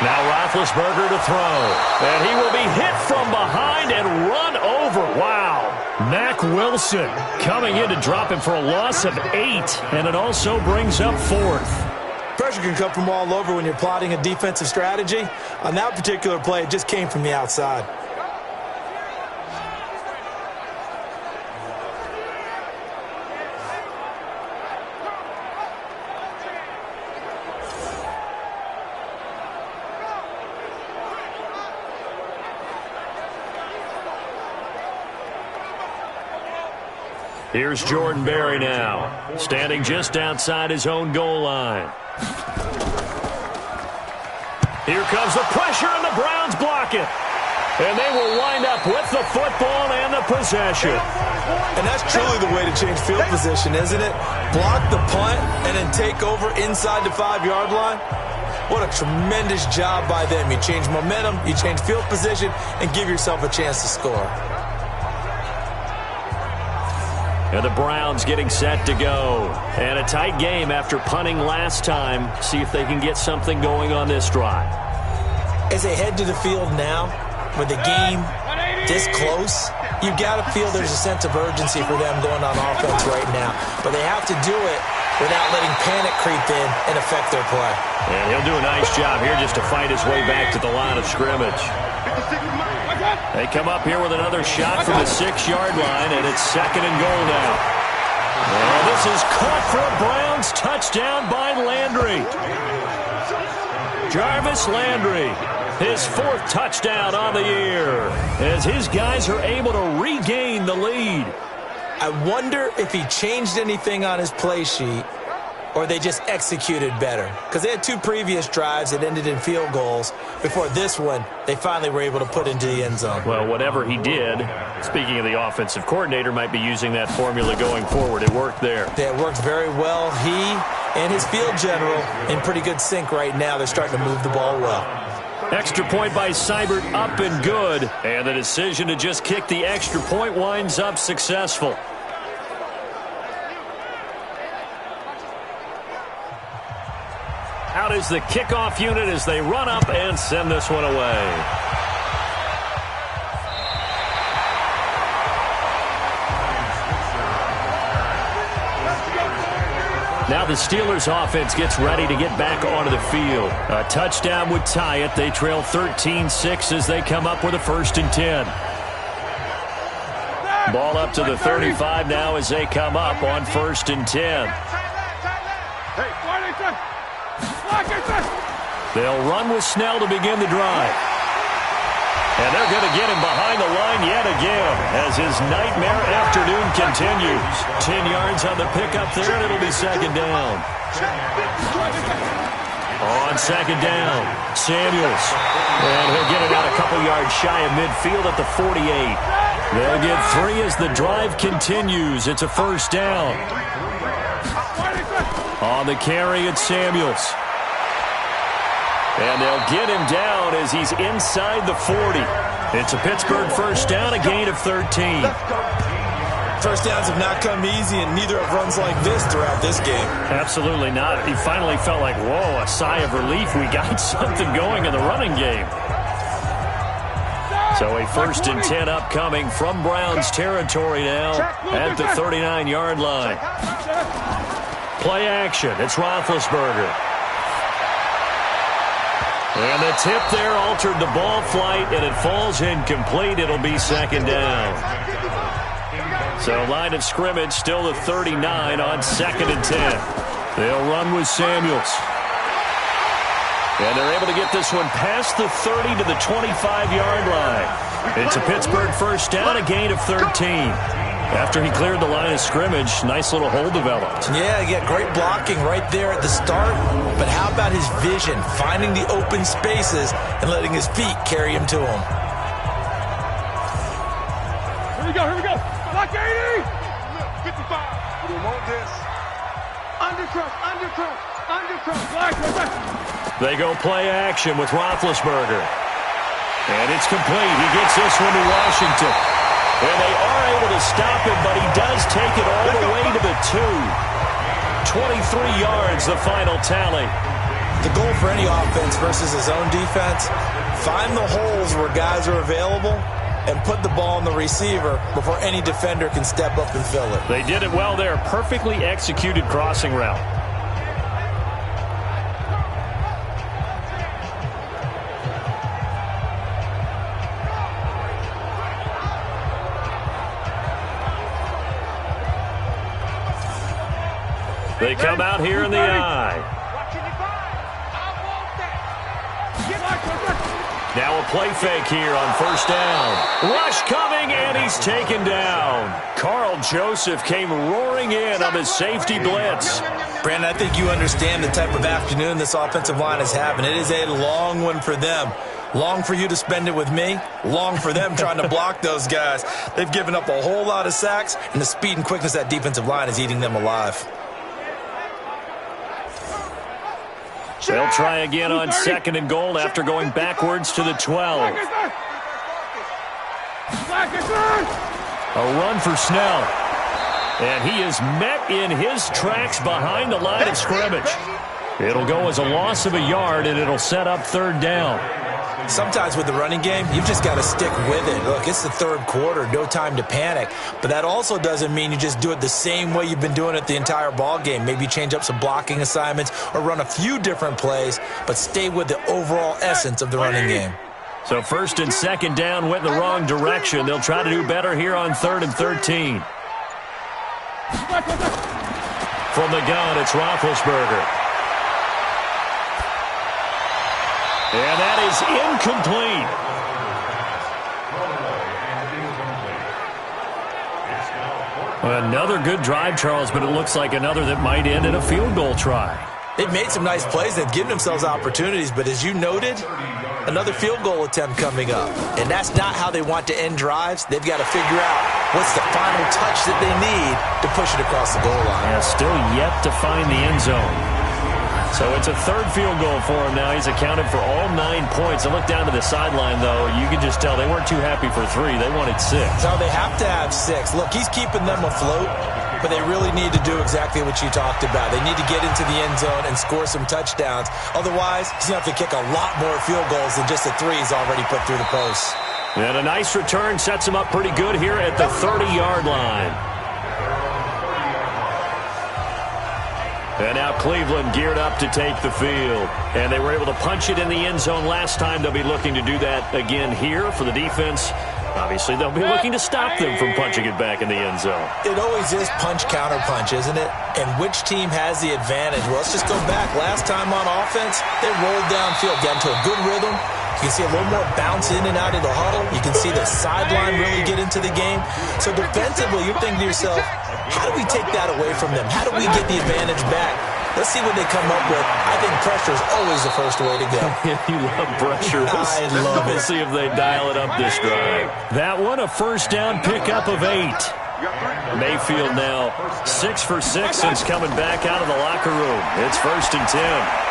Now Roethlisberger to throw. And he will be hit from behind and run over. Wow. Mack Wilson coming in to drop him for a loss of 8, and it also brings up 4th. Pressure can come from all over when you're plotting a defensive strategy. On that particular play, it just came from the outside. Here's Jordan Berry now, standing just outside his own goal line. Here comes the pressure, and the Browns block it. And they will wind up with the football and the possession. And that's truly the way to change field position, isn't it? Block the punt and then take over inside the 5-yard line. What a tremendous job by them. You change momentum, you change field position, and give yourself a chance to score. And the Browns getting set to go. And a tight game after punting last time. See if they can get something going on this drive. As they head to the field now, with the game this close, you've got to feel there's a sense of urgency for them going on offense right now. But they have to do it without letting panic creep in and affect their play. And he'll do a nice job here just to fight his way back to the line of scrimmage. They come up here with another shot from the 6-yard line, and it's 2nd and goal now. And this is caught for a Browns touchdown by Landry. Jarvis Landry, his 4th touchdown on the year, as his guys are able to regain the lead. I wonder if he changed anything on his play sheet or they just executed better. Because they had 2 previous drives that ended in field goals. Before this one, they finally were able to put into the end zone. Well, whatever he did, speaking of the offensive coordinator, might be using that formula going forward. It worked there. It worked very well. He and his field general in pretty good sync right now. They're starting to move the ball well. Extra point by Seibert, up and good. And the decision to just kick the extra point winds up successful. Out is the kickoff unit as they run up and send this one away. Now the Steelers offense gets ready to get back onto the field. A touchdown would tie it. They trail 13-6 as they come up with a 1st and 10. Ball up to the 35 now as they come up on 1st and 10. They'll run with Snell to begin the drive. And they're going to get him behind the line yet again as his nightmare afternoon continues. 10 yards on the pickup there, and it'll be 2nd down. On 2nd down, Samuels. And he'll get it out a couple yards shy of midfield at the 48. They'll get 3 as the drive continues. It's a 1st down. On the carry, it's Samuels. And they'll get him down as he's inside the 40. It's a Pittsburgh 1st down, a gain of 13. First downs have not come easy, and neither have runs like this throughout this game. Absolutely not. He finally felt like, whoa, a sigh of relief. We got something going in the running game. So a 1st and 10 upcoming from Browns territory now at the 39-yard line. Play action. It's Roethlisberger. And the tip there altered the ball flight, and it falls incomplete. It'll be 2nd down. So line of scrimmage still the 39 on 2nd and 10. They'll run with Samuels. And they're able to get this one past the 30 to the 25-yard line. It's a Pittsburgh 1st down, a gain of 13. After he cleared the line of scrimmage, nice little hole developed. Yeah, great blocking right there at the start. But how about his vision, finding the open spaces and letting his feet carry him to him? Here we go. Block 80. 55. We want this. Undercross. Black. They go play action with Roethlisberger. And it's complete. He gets this one to Washington. And they are able to stop him, but he does take it all the way to the 2. 23 yards, the final tally. The goal for any offense versus his own defense, find the holes where guys are available and put the ball on the receiver before any defender can step up and fill it. They did it well there. Perfectly executed crossing route. They come out here in the eye. Now a play fake here on 1st down. Rush coming, and he's taken down. Carl Joseph came roaring in on the safety blitz. Brandon, I think you understand the type of afternoon this offensive line is having. It is a long one for them. Long for you to spend it with me. Long for them trying to block those guys. They've given up a whole lot of sacks, and the speed and quickness of that defensive line is eating them alive. They'll try again on 2nd and goal after going backwards to the 12. A run for Snell. And he is met in his tracks behind the line of scrimmage. It'll go as a loss of a yard, and it'll set up 3rd down. Sometimes with the running game, you've just got to stick with it. Look, it's the third quarter, no time to panic. But that also doesn't mean you just do it the same way you've been doing it the entire ball game. Maybe change up some blocking assignments or run a few different plays, but stay with the overall essence of the running game. So first and second down went in the wrong direction. They'll try to do better here on 3rd and 13. From the gun, it's Roethlisberger. And that is incomplete. Another good drive, Charles, but it looks like another that might end in a field goal try. They've made some nice plays. They've given themselves opportunities, but as you noted, another field goal attempt coming up. And that's not how they want to end drives. They've got to figure out what's the final touch that they need to push it across the goal line. Yeah, still yet to find the end zone. So it's a third field goal for him now. He's accounted for all 9 points. I look down to the sideline, though. You can just tell they weren't too happy for 3. They wanted 6. No, they have to have 6. Look, he's keeping them afloat, but they really need to do exactly what you talked about. They need to get into the end zone and score some touchdowns. Otherwise, he's going to have to kick a lot more field goals than just the 3 he's already put through the post. And a nice return sets him up pretty good here at the 30-yard line. And now Cleveland geared up to take the field. And they were able to punch it in the end zone last time. They'll be looking to do that again here for the defense. Obviously, they'll be looking to stop them from punching it back in the end zone. It always is punch-counter-punch, isn't it? And which team has the advantage? Well, let's just go back. Last time on offense, they rolled downfield, got into a good rhythm. You can see a little more bounce in and out of the huddle. You can see the sideline really get into the game. So defensively, you're thinking to yourself, how do we take that away from them? How do we get the advantage back? Let's see what they come up with. I think pressure is always the first way to go. You love pressure. I love it. Let's see if they dial it up this drive. That one, a first down pickup of 8. Mayfield now 6 for 6 since coming back out of the locker room. It's 1st and 10.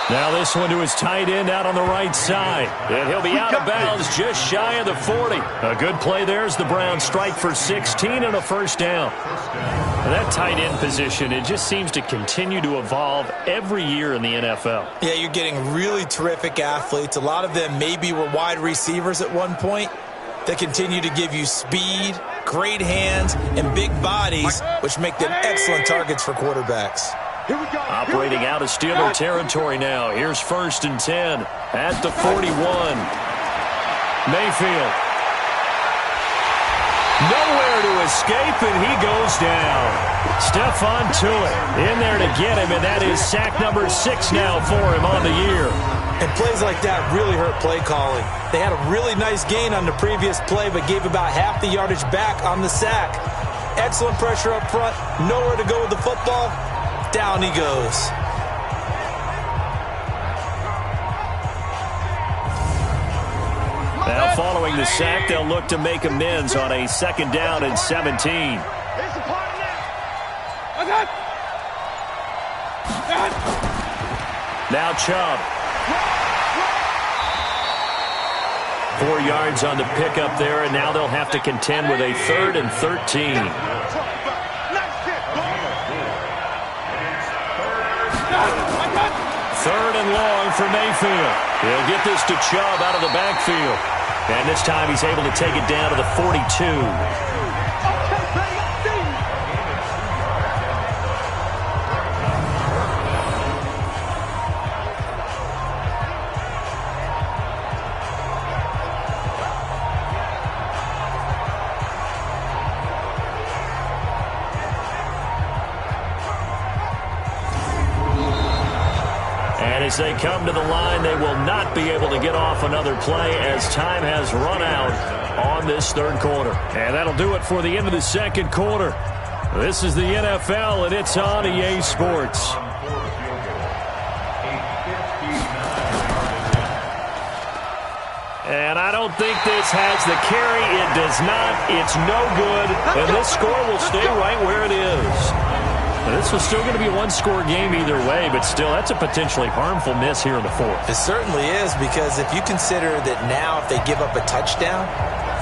Now this one to his tight end out on the right side. And he'll be out of bounds just shy of the 40. A good play there as the Browns strike for 16 and a first down. That tight end position, it just seems to continue to evolve every year in the NFL. Yeah, you're getting really terrific athletes. A lot of them maybe were wide receivers at one point. They continue to give you speed, great hands, and big bodies, which make them excellent targets for quarterbacks. Operating out of Steeler territory now. Here's 1st and 10 at the 41. Mayfield. Nowhere to escape, and he goes down. Stephon Tuitt in there to get him, and that is sack number 6 now for him on the year. And plays like that really hurt play calling. They had a really nice gain on the previous play, but gave about half the yardage back on the sack. Excellent pressure up front. Nowhere to go with the football. Down he goes. Now following the sack, they'll look to make amends on a 2nd down and 17. Now Chubb. 4 yards on the pickup there, and now they'll have to contend with a 3rd and 13. Third and long for Mayfield. He'll get this to Chubb out of the backfield. And this time he's able to take it down to the 42. As they come to the line, they will not be able to get off another play as time has run out on this 3rd quarter. And that'll do it for the end of the 2nd quarter. This is the NFL, and it's on EA Sports. And I don't think this has the carry. It does not. It's no good. And this score will stay right where it is. This was still going to be a one-score game either way, but still, that's a potentially harmful miss here in the 4th. It certainly is, because if you consider that now if they give up a touchdown,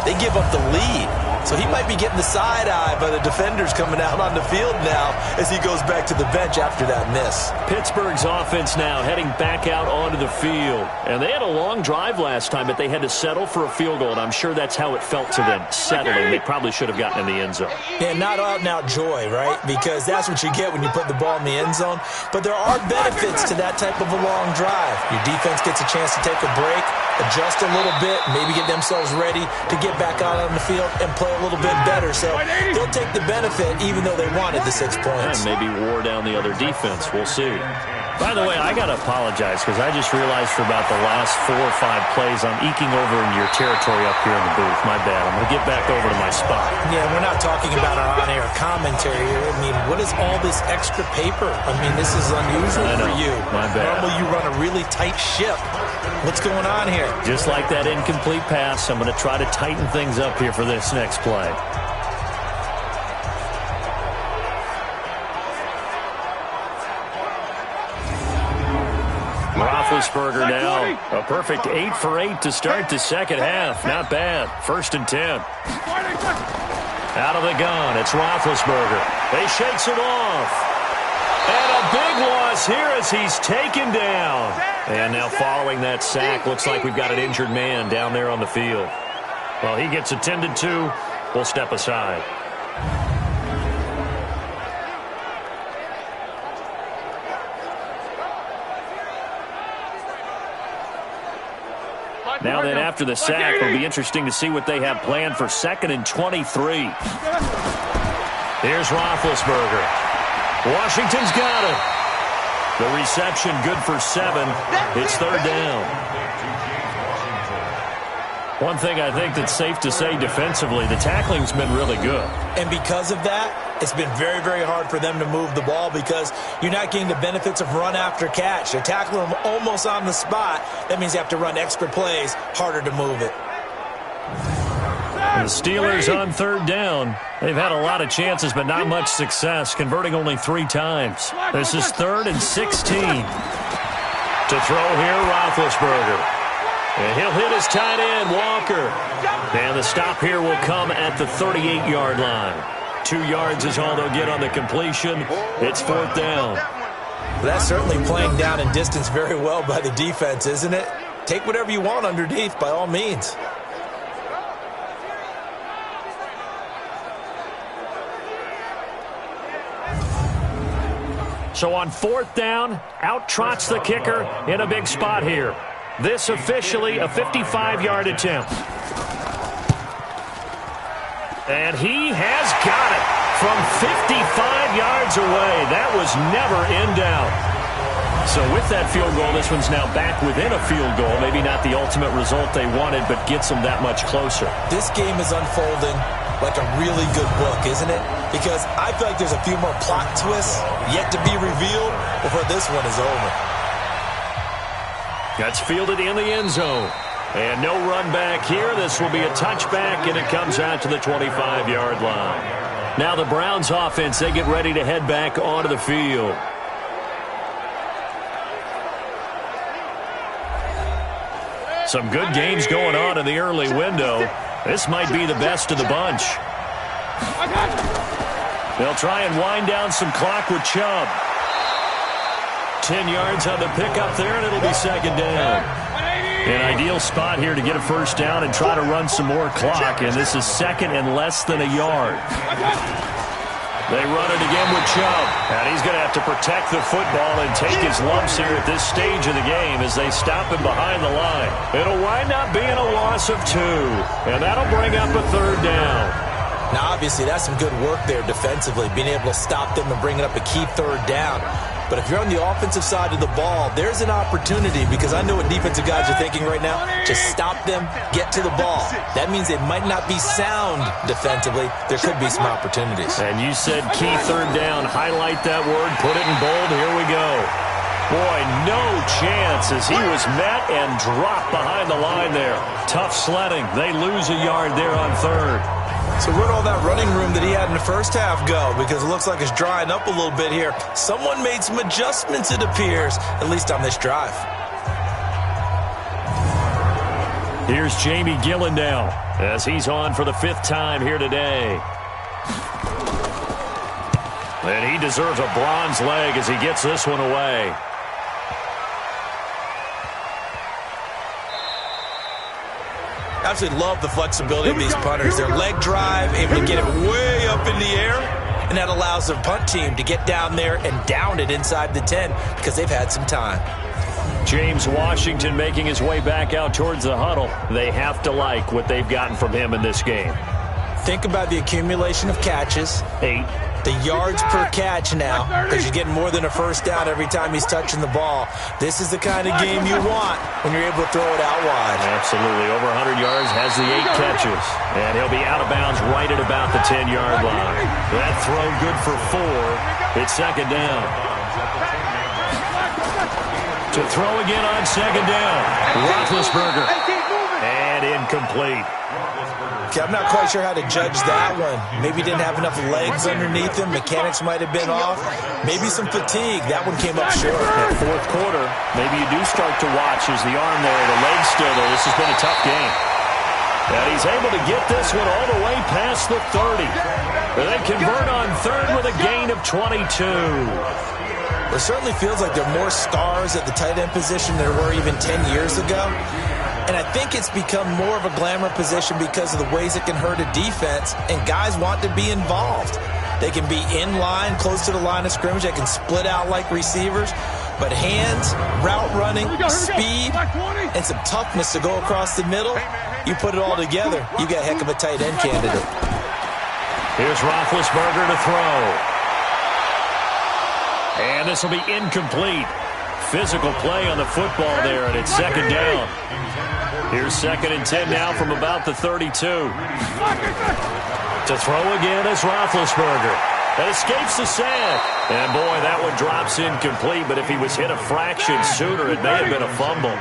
they give up the lead. So he might be getting the side eye by the defenders coming out on the field now as he goes back to the bench after that miss. Pittsburgh's offense now heading back out onto the field. And they had a long drive last time, but they had to settle for a field goal, and I'm sure that's how it felt to them, settling. They probably should have gotten in the end zone. Yeah, not out-and-out joy, right? Because that's what you get when you put the ball in the end zone. But there are benefits to that type of a long drive. Your defense gets a chance to take a break, adjust a little bit, maybe get themselves ready to get back out on the field and play a little bit better. So they'll take the benefit even though they wanted the 6 points. And maybe wore down the other defense. We'll see. By the way, I got to apologize because I just realized for about the last 4 or 5 plays I'm eking over into your territory up here in the booth. My bad. I'm going to get back over to my spot. Yeah, we're not talking about our on-air commentary here. I mean, what is all this extra paper? I mean, this is unusual for you. My bad. Normally you run a really tight ship. What's going on here? Just like that incomplete pass, I'm going to try to tighten things up here for this next play. Roethlisberger now, a perfect 8 for 8 to start the second half. Not bad. 1st and 10. Out of the gun, it's Roethlisberger. He shakes it off. And a big loss here as he's taken down. And now following that sack, looks like we've got an injured man down there on the field. Well, he gets attended to. We'll step aside. Now then, after the sack, it'll be interesting to see what they have planned for 2nd and 23. Here's Roethlisberger. Washington's got it. The reception good for 7. It's 3rd down. One thing I think that's safe to say defensively, the tackling's been really good. And because of that, it's been very, very hard for them to move the ball because you're not getting the benefits of run after catch. They tackle them almost on the spot. That means you have to run extra plays, harder to move it. The Steelers on 3rd down. They've had a lot of chances, but not much success, converting only 3 times. This is 3rd and 16. To throw here, Roethlisberger. And he'll hit his tight end, Walker. And the stop here will come at the 38-yard line. 2 yards is all they'll get on the completion. It's 4th down. That's certainly playing down in distance very well by the defense, isn't it? Take whatever you want underneath, by all means. So on 4th down, out trots the kicker in a big spot here. This officially a 55-yard attempt. And he has got it from 55 yards away. That was never in doubt. So with that field goal, this one's now back within a field goal. Maybe not the ultimate result they wanted, but gets them that much closer. This game is unfolding like a really good book, isn't it? Because I feel like there's a few more plot twists yet to be revealed before this one is over. That's fielded in the end zone. And no run back here. This will be a touchback, and it comes out to the 25-yard line. Now the Browns offense, they get ready to head back onto the field. Some good games going on in the early window. This might be the best of the bunch. They'll try and wind down some clock with Chubb. 10 yards on the pickup there, and it'll be 2nd down. An ideal spot here to get a 1st down and try to run some more clock, and this is 2nd and less than a yard. They run it again with Chubb, and he's going to have to protect the football and take his lumps here at this stage of the game as they stop him behind the line. It'll wind up being a loss of 2, and that'll bring up a 3rd down. Now, obviously, that's some good work there defensively, being able to stop them and bringing up a key 3rd down. But if you're on the offensive side of the ball, there's an opportunity because I know what defensive guys are thinking right now. Just stop them, get to the ball. That means they might not be sound defensively. There could be some opportunities. And you said key 3rd down. Highlight that word. Put it in bold. Here we go. Boy, no chance as he was met and dropped behind the line there. Tough sledding. They lose a yard there on 3rd. So where'd all that running room that he had in the first half go? Because it looks like it's drying up a little bit here. Someone made some adjustments, it appears, at least on this drive. Here's Jamie Gillendale as he's on for the 5th time here today. And he deserves a bronze leg as he gets this one away. Absolutely love the flexibility of these punters. Their leg drive, able to get it way up in the air, and that allows their punt team to get down there and down it inside the 10 because they've had some time. James Washington making his way back out towards the huddle. They have to like what they've gotten from him in this game. Think about the accumulation of catches. 8. The yards per catch now, because you're getting more than a first down every time he's touching the ball. This is the kind of game you want when you're able to throw it out wide. Absolutely. Over 100 yards, has the 8 catches. And he'll be out of bounds right at about the 10-yard line. That throw good for 4. It's second down. To throw again on second down. Roethlisberger. And incomplete. Okay, I'm not quite sure how to judge that one. Maybe he didn't have enough legs underneath him. Mechanics might have been off. Maybe some fatigue. That one came up short. That fourth quarter, maybe you do start to watch as the arm there, the leg's still there. This has been a tough game. And he's able to get this one all the way past the 30. And they convert on third with a gain of 22. It certainly feels like there are more stars at the tight end position than there were even 10 years ago. And I think it's become more of a glamour position because of the ways it can hurt a defense, and guys want to be involved. They can be in line, close to the line of scrimmage. They can split out like receivers. But hands, route running, speed, and some toughness to go across the middle, you put it all together, you got a heck of a tight end candidate. Here's Roethlisberger to throw. And this will be incomplete. Physical play on the football there, and it's second down. Here's 2nd and 10 now from about the 32. To throw again is Roethlisberger. That escapes the sack. And, boy, that one drops incomplete, but if he was hit a fraction sooner, it may have been a fumble.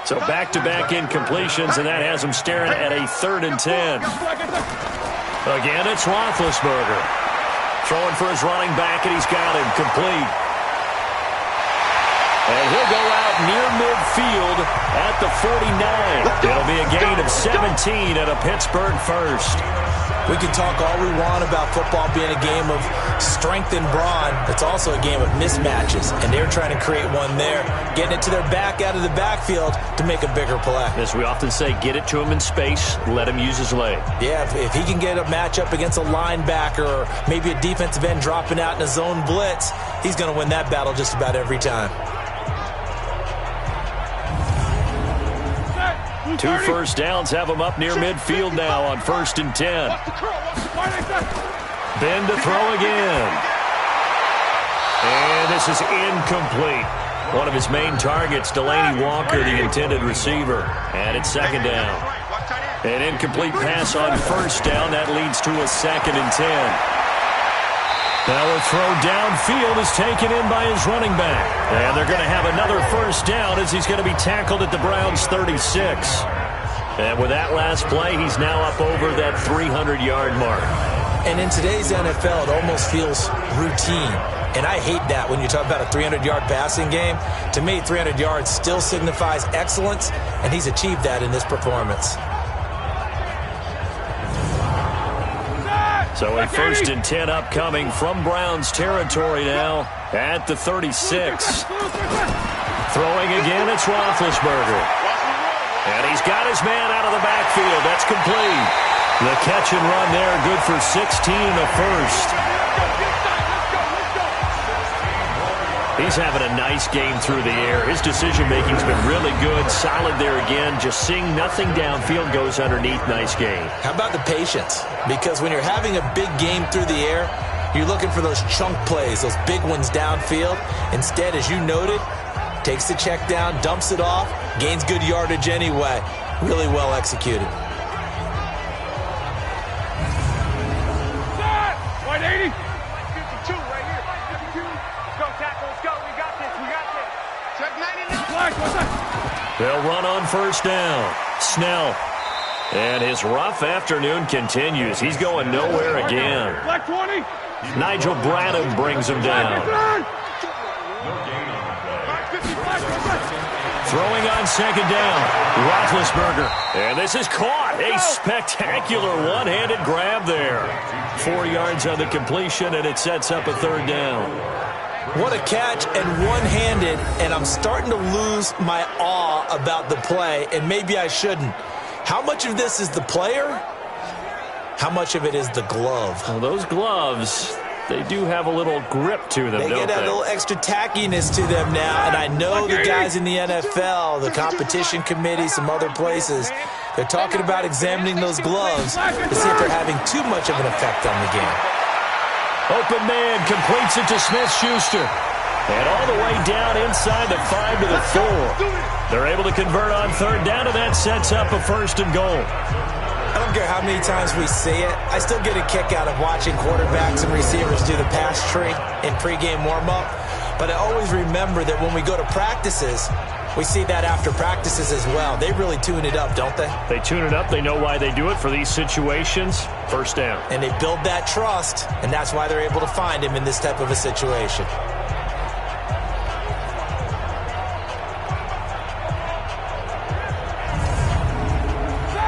So back-to-back incompletions, and that has him staring at a 3rd and 10. Again, it's Roethlisberger. Throwing for his running back, and he's got him complete. And he'll go out near midfield at the 49. It'll be a gain of 17 and a Pittsburgh first. We can talk all we want about football being a game of strength and brawn. It's also a game of mismatches, and they're trying to create one there, getting it to their back out of the backfield to make a bigger play. As we often say, get it to him in space, let him use his leg. Yeah, if he can get a matchup against a linebacker or maybe a defensive end dropping out in a zone blitz, he's going to win that battle just about every time. 2 first downs have him up near midfield now on 1st and 10. Ben to throw again. And this is incomplete. One of his main targets, Delaney Walker, the intended receiver. And it's second down. An incomplete pass on 1st down. That leads to a 2nd and 10. Now a throw downfield is taken in by his running back. And they're going to have another 1st down as he's going to be tackled at the Browns' 36. And with that last play, he's now up over that 300-yard mark. And in today's NFL, it almost feels routine. And I hate that when you talk about a 300-yard passing game. To me, 300 yards still signifies excellence, and he's achieved that in this performance. So a 1st and 10 upcoming from Browns territory now at the 36. Throwing again, it's Roethlisberger. And he's got his man out of the backfield. That's complete. The catch and run there, good for 16 and a first. He's having a nice game through the air. His decision-making's been really good. Solid there again. Just seeing nothing downfield goes underneath. Nice game. How about the patience? Because when you're having a big game through the air, you're looking for those chunk plays, those big ones downfield. Instead, as you noted, takes the check down, dumps it off, gains good yardage anyway. Really well executed. White 80. 52 right here. 52. Go, tackle. Let's go. We got this. We got this. Check 99. Flag. What's that? They'll run on 1st down. Snell. And his rough afternoon continues. He's going nowhere again. Black 20. Nigel Bradham brings him down. Throwing on second down, Roethlisberger. And this is caught. A spectacular one-handed grab there. 4 yards on the completion, and it sets up a third down. What a catch, and one-handed, and I'm starting to lose my awe about the play, and maybe I shouldn't. How much of this is the player? How much of it is the glove? Well, those gloves, they do have a little grip to them, They don't get that little extra tackiness to them now, and I know the guys in the NFL, the competition committee, some other places, they're talking about examining those gloves to see if they're having too much of an effect on the game. Open man completes it to Smith-Schuster. And all the way down inside the 5 to the 4. They're able to convert on third down, and that sets up a first and goal. I don't care how many times we see it. I still get a kick out of watching quarterbacks and receivers do the pass tree in pregame warm-up. But I always remember that when we go to practices, we see that after practices as well. They really tune it up, don't they? They tune it up. They know why they do it for these situations. First down. And they build that trust, and that's why they're able to find him in this type of a situation.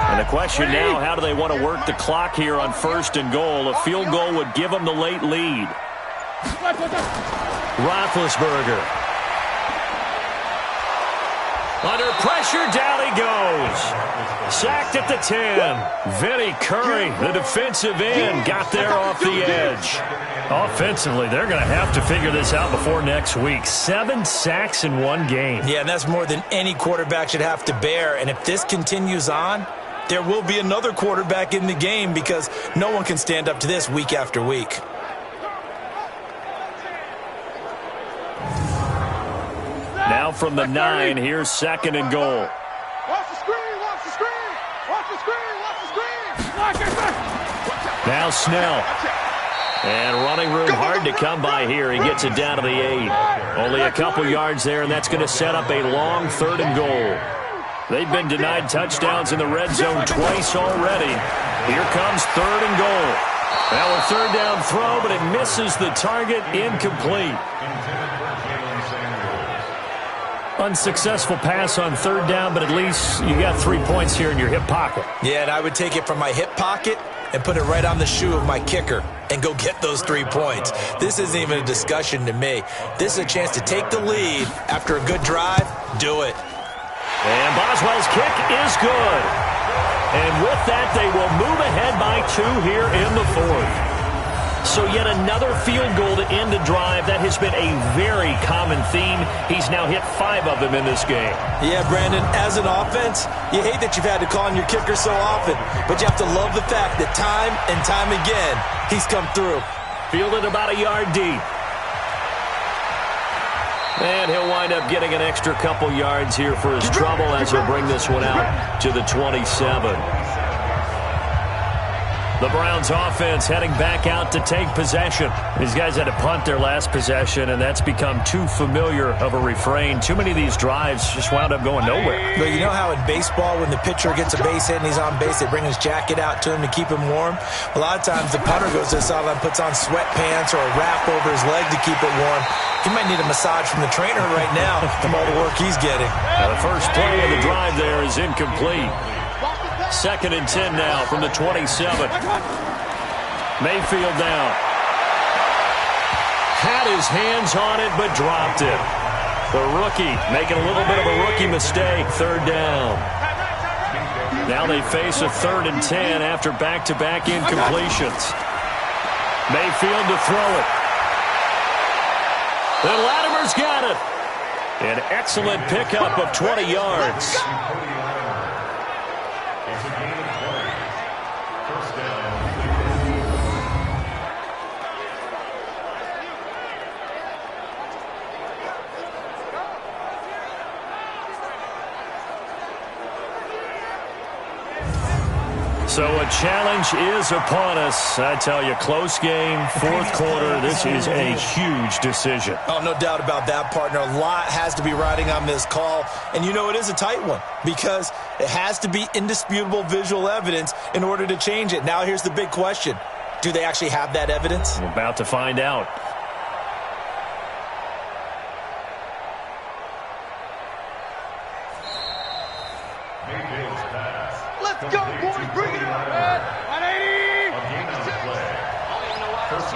And the question now, how do they want to work the clock here on first and goal? A field goal would give them the late lead. Roethlisberger. Under pressure, down he goes. Sacked at the 10. Vinny Curry, the defensive end, got there off the edge. Offensively, they're going to have to figure this out before next week. 7 sacks in one game. Yeah, and that's more than any quarterback should have to bear. And if this continues on, there will be another quarterback in the game because no one can stand up to this week after week. Now from the 9, here's second and goal. Watch the screen, watch the screen, watch the screen, watch the screen. Now Snell. And running room hard to come by here. He gets it down to the 8. Only a couple yards there, and that's going to set up a long third and goal. They've been denied touchdowns in the red zone twice already. Here comes third and goal. Now a third down throw, but it misses the target, incomplete. Unsuccessful pass on third down, but at least you got 3 points here in your hip pocket. Yeah, and I would take it from my hip pocket and put it right on the shoe of my kicker and go get those 3 points. This isn't even a discussion to me. This is a chance to take the lead after a good drive. Do it. And Boswell's kick is good. And with that, they will move ahead by 2 here in the 4th. So yet another field goal to end the drive. That has been a very common theme. He's now hit 5 of them in this game. Yeah, Brandon, as an offense, you hate that you've had to call on your kicker so often, but you have to love the fact that time and time again, he's come through. Fielded about a yard deep. And he'll wind up getting an extra couple yards here for his trouble as he'll bring this one out to the 27. The Browns offense heading back out to take possession. These guys had to punt their last possession, and that's become too familiar of a refrain. Too many of these drives just wound up going nowhere. But you know how in baseball, when the pitcher gets a base hit and he's on base, they bring his jacket out to him to keep him warm? A lot of times the punter goes to the sideline, puts on sweatpants or a wrap over his leg to keep it warm. He might need a massage from the trainer right now from all the work he's getting. Now the first play of the drive there is incomplete. Second and 10 now from the 27. Mayfield now. Had his hands on it, but dropped it. The rookie making a little bit of a rookie mistake. Third down. Now they face a 3rd and 10 after back-to-back incompletions. Mayfield to throw it. And Latimer's got it. An excellent pickup of 20 yards. So a challenge is upon us. I tell you, close game, 4th quarter. This is a huge decision. Oh, no doubt about that, partner. A lot has to be riding on this call. And you know it is a tight one because it has to be indisputable visual evidence in order to change it. Now here's the big question. Do they actually have that evidence? We're about to find out.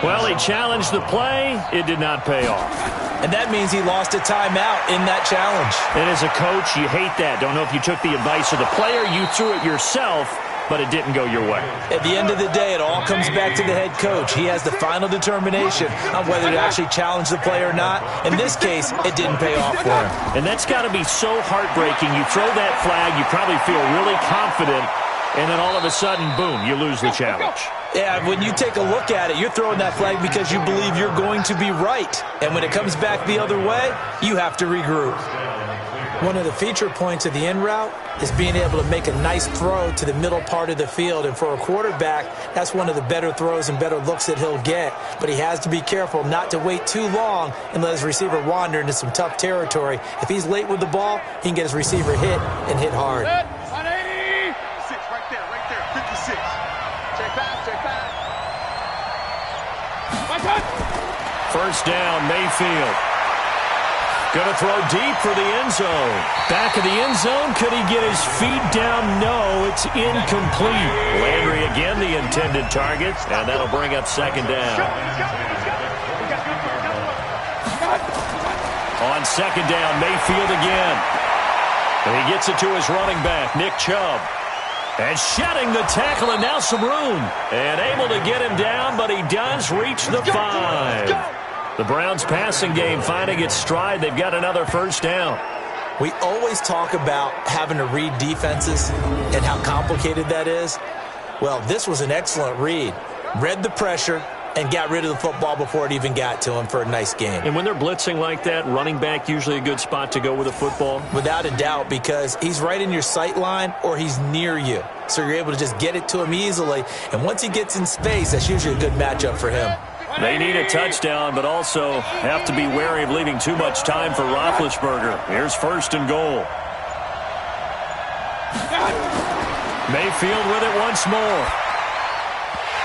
Well, he challenged the play. It did not pay off. And that means he lost a timeout in that challenge. And as a coach, you hate that. Don't know if you took the advice of the player, you threw it yourself, but it didn't go your way. At the end of the day, it all comes back to the head coach. He has the final determination on whether to actually challenge the play or not. In this case, it didn't pay off for him. And that's got to be so heartbreaking. You throw that flag, you probably feel really confident, and then all of a sudden, boom, you lose the challenge. Yeah, when you take a look at it, you're throwing that flag because you believe you're going to be right. And when it comes back the other way, you have to regroup. One of the feature points of the in route is being able to make a nice throw to the middle part of the field. And for a quarterback, that's one of the better throws and better looks that he'll get. But he has to be careful not to wait too long and let his receiver wander into some tough territory. If he's late with the ball, he can get his receiver hit and hit hard. 180. 6 right there, 56. Check back. My touch. First down, Mayfield. Going to throw deep for the end zone. Back of the end zone. Could he get his feet down? No, it's incomplete. Landry again, the intended target, and that'll bring up second down. On second down, Mayfield again. And he gets it to his running back, Nick Chubb. And shedding the tackle, and now some room. And able to get him down, but he does reach the 5. The Browns' passing game finding its stride. They've got another first down. We always talk about having to read defenses and how complicated that is. Well, this was an excellent read. Read the pressure and got rid of the football before it even got to him for a nice game. And when they're blitzing like that, running back usually a good spot to go with a football? Without a doubt, because he's right in your sight line or he's near you. So you're able to just get it to him easily. And once he gets in space, that's usually a good matchup for him. They need a touchdown, but also have to be wary of leaving too much time for Roethlisberger. Here's first and goal. Mayfield with it once more.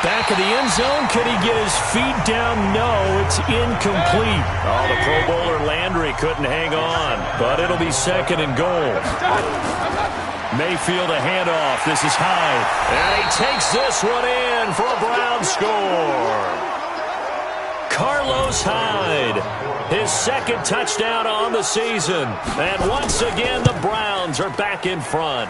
Back of the end zone. Could he get his feet down? No, it's incomplete. Oh, the Pro Bowler Landry couldn't hang on, but it'll be second and goal. Mayfield a handoff. This is Hyde. And he takes this one in for a Browns score. Carlos Hyde, his second touchdown on the season. And once again, the Browns are back in front.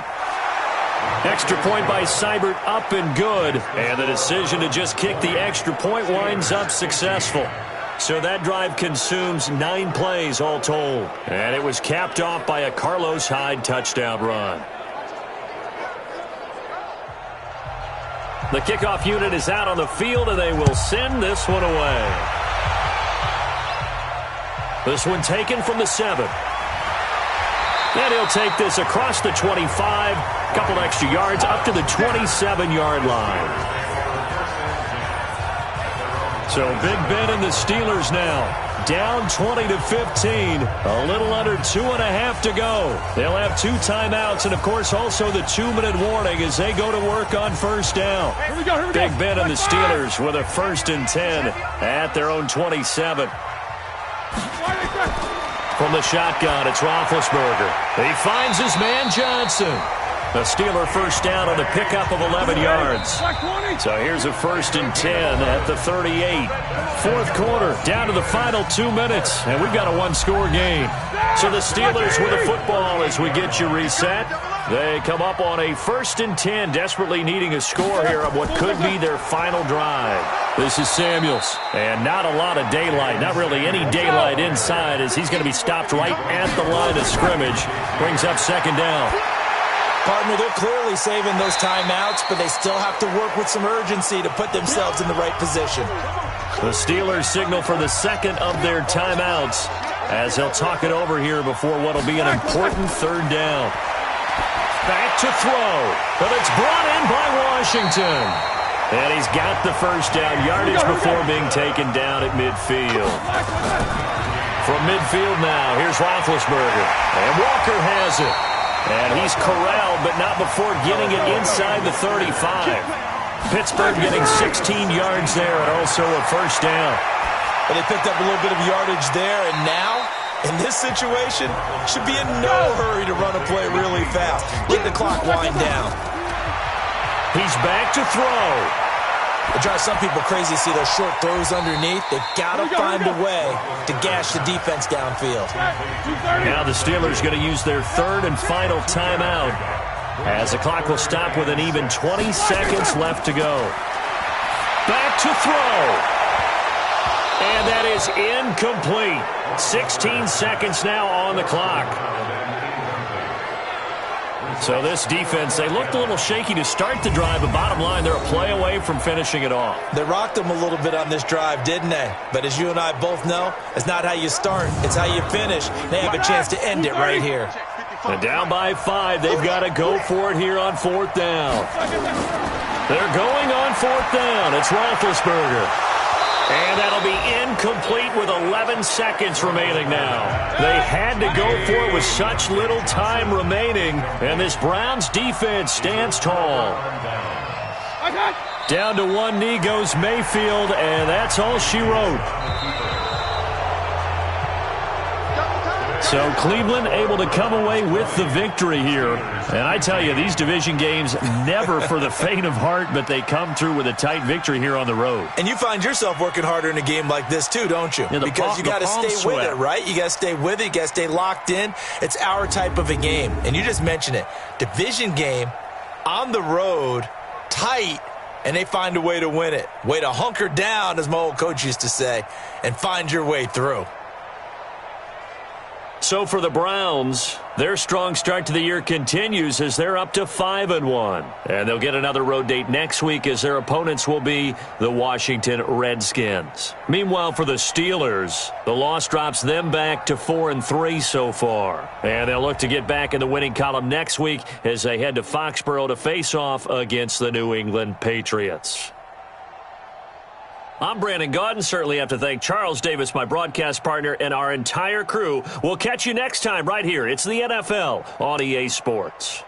Extra point by Seibert up and good. And the decision to just kick the extra point winds up successful. So that drive consumes 9 plays all told. And it was capped off by a Carlos Hyde touchdown run. The kickoff unit is out on the field, and they will send this one away. This one taken from the 7. And he'll take this across the 25, couple extra yards up to the 27-yard line. So Big Ben and the Steelers now down 20-15, a little under 2.5 to go. They'll have 2 timeouts and, of course, also the 2-minute warning as they go to work on first down. Here we go. Big Ben and the Steelers with a 1st and 10 at their own 27. From the shotgun, it's Roethlisberger. He finds his man Johnson. The Steeler first down on a pickup of 11 yards. So here's a 1st and 10 at the 38. Fourth quarter, down to the final 2 minutes, and we've got a 1-score game. So the Steelers with the football as we get you reset. They come up on a 1st and 10, desperately needing a score here on what could be their final drive. This is Samuels, and not a lot of daylight, not really any daylight inside as he's going to be stopped right at the line of scrimmage. Brings up second down. Partner, they're clearly saving those timeouts, but they still have to work with some urgency to put themselves in the right position. The Steelers signal for the second of their timeouts as they'll talk it over here before what will be an important 3rd down. Back to throw, but it's brought in by Washington. And he's got the first down yardage before being taken down at midfield. From midfield now, here's Roethlisberger. And Walker has it. And he's corralled, but not before getting it inside the 35. Pittsburgh getting 16 yards there and also a first down. But they picked up a little bit of yardage there, and now, in this situation, should be in no hurry to run a play really fast. Let the clock wind down. He's back to throw. It drives some people crazy to see those short throws underneath. They've got to find a way to gash the defense downfield. Now the Steelers going to use their third and final timeout as the clock will stop with an even 20 seconds left to go. Back to throw. And that is incomplete. 16 seconds now on the clock. So this defense, they looked a little shaky to start the drive, but bottom line, they're a play away from finishing it off. They rocked them a little bit on this drive, didn't they? But as you and I both know, it's not how you start, it's how you finish. They have a chance to end it right here. And down by 5, they've got to go for it here on 4th down. They're going on 4th down. It's Roethlisberger. And that'll be incomplete with 11 seconds remaining now. They had to go for it with such little time remaining, and this Browns defense stands tall. Down to one knee goes Mayfield, and that's all she wrote. So Cleveland able to come away with the victory here. And I tell you, these division games never for the faint of heart, but they come through with a tight victory here on the road. And you find yourself working harder in a game like this too, don't you? Yeah, because you got to stay with it, right? You got to stay with it. You got to stay locked in. It's our type of a game. And you just mentioned it. Division game, on the road, tight, and they find a way to win it. Way to hunker down, as my old coach used to say, and find your way through. So for the Browns, their strong start to the year continues as they're up to 5-1. And they'll get another road date next week as their opponents will be the Washington Redskins. Meanwhile, for the Steelers, the loss drops them back to 4-3 so far. And they'll look to get back in the winning column next week as they head to Foxborough to face off against the New England Patriots. I'm Brandon Gaudin. Certainly have to thank Charles Davis, my broadcast partner, and our entire crew. We'll catch you next time right here. It's the NFL on EA Sports.